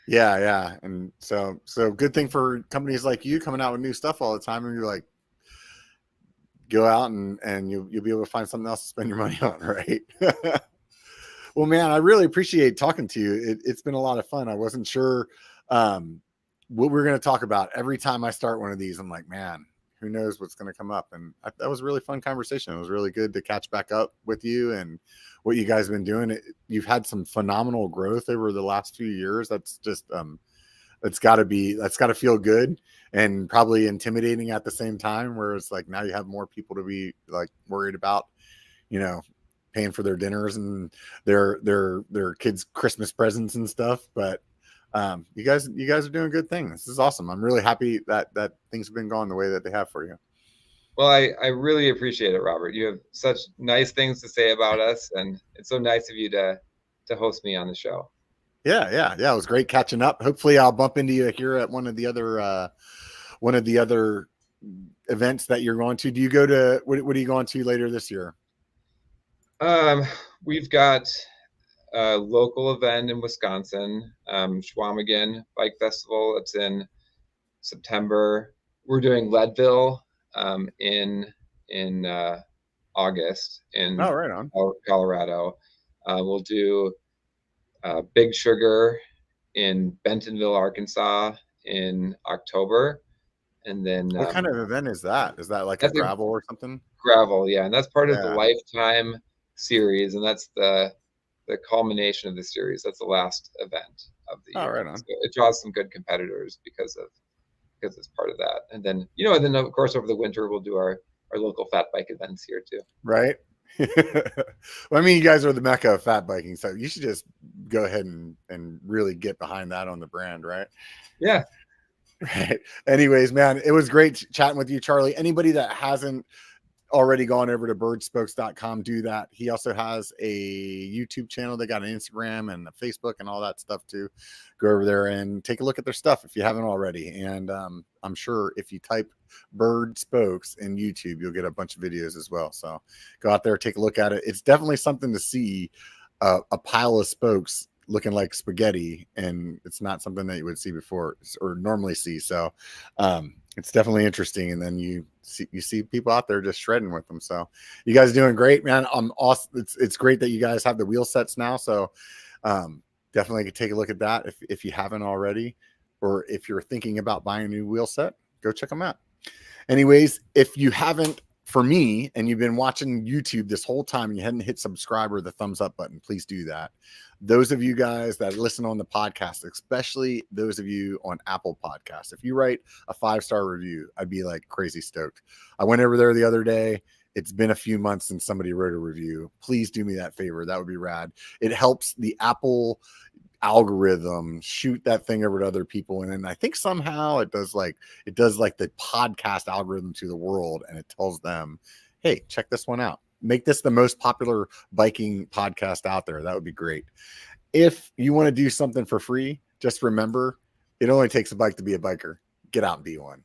Yeah. And so good thing for companies like you coming out with new stuff all the time, and you're like, go out and you'll be able to find something else to spend your money on, right? Well, man, I really appreciate talking to you. It's been a lot of fun. I wasn't sure what we're going to talk about. Every time I start one of these, I'm like, man, who knows what's going to come up? And that was a really fun conversation. It was really good to catch back up with you and what you guys have been doing. You've had some phenomenal growth over the last few years. That's just, that's got to feel good and probably intimidating at the same time, where it's like, now you have more people to be like worried about, paying for their dinners and their kids' Christmas presents and stuff. But you guys are doing a good thing. This is awesome. I'm really happy that things have been going the way that they have for you. Well, I really appreciate it, Robert. You have such nice things to say about us, and it's so nice of you to host me on the show. Yeah. It was great catching up. Hopefully I'll bump into you here at one of the other events that you're going to. Do you go to, what are you going to later this year? We've got a local event in Wisconsin, Schwamigan Bike Festival. It's in September. We're doing Leadville in August in right on. Colorado. We'll do Big Sugar in Bentonville, Arkansas in October. And then what kind of event is that? Is that like a gravel or something? Gravel, yeah. And that's part of the Lifetime series, and that's the culmination of the series. That's the last event of the year. Right on. So it draws some good competitors because it's part of that. And then and then of course over the winter we'll do our local fat bike events here too. Right. Well, I mean, you guys are the mecca of fat biking, so you should just go ahead and really get behind that on the brand, right? Yeah. Right. Anyways, man, it was great chatting with you, Charlie. Anybody that hasn't already gone over to birdspokes.com, do that. He also has a YouTube channel. They got an Instagram and a Facebook and all that stuff too. Go over there and take a look at their stuff if you haven't already. And I'm sure if you type Berd Spokes in YouTube, you'll get a bunch of videos as well. So go out there, take a look at it. It's definitely something to see, a pile of spokes looking like spaghetti, and it's not something that you would see before or normally see. So it's definitely interesting. And then you see people out there just shredding with them. So you guys doing great, man. Awesome. It's great that you guys have the wheel sets now. So definitely could take a look at that if you haven't already, or if you're thinking about buying a new wheel set, go check them out. Anyways, if you haven't, for me, and you've been watching YouTube this whole time and you hadn't hit subscribe or the thumbs up button, please do that. Those of you guys that listen on the podcast, especially those of you on Apple Podcasts, if you write a 5-star review, I'd be like crazy stoked. I went over there the other day. It's been a few months since somebody wrote a review. Please do me that favor. That would be rad. It helps the Apple algorithm shoot that thing over to other people, and then I think somehow it does like the podcast algorithm to the world, and it tells them, hey, check this one out, make this the most popular biking podcast out there. That would be great. If you want to do something for free, just remember, it only takes a bike to be a biker. Get out and be one.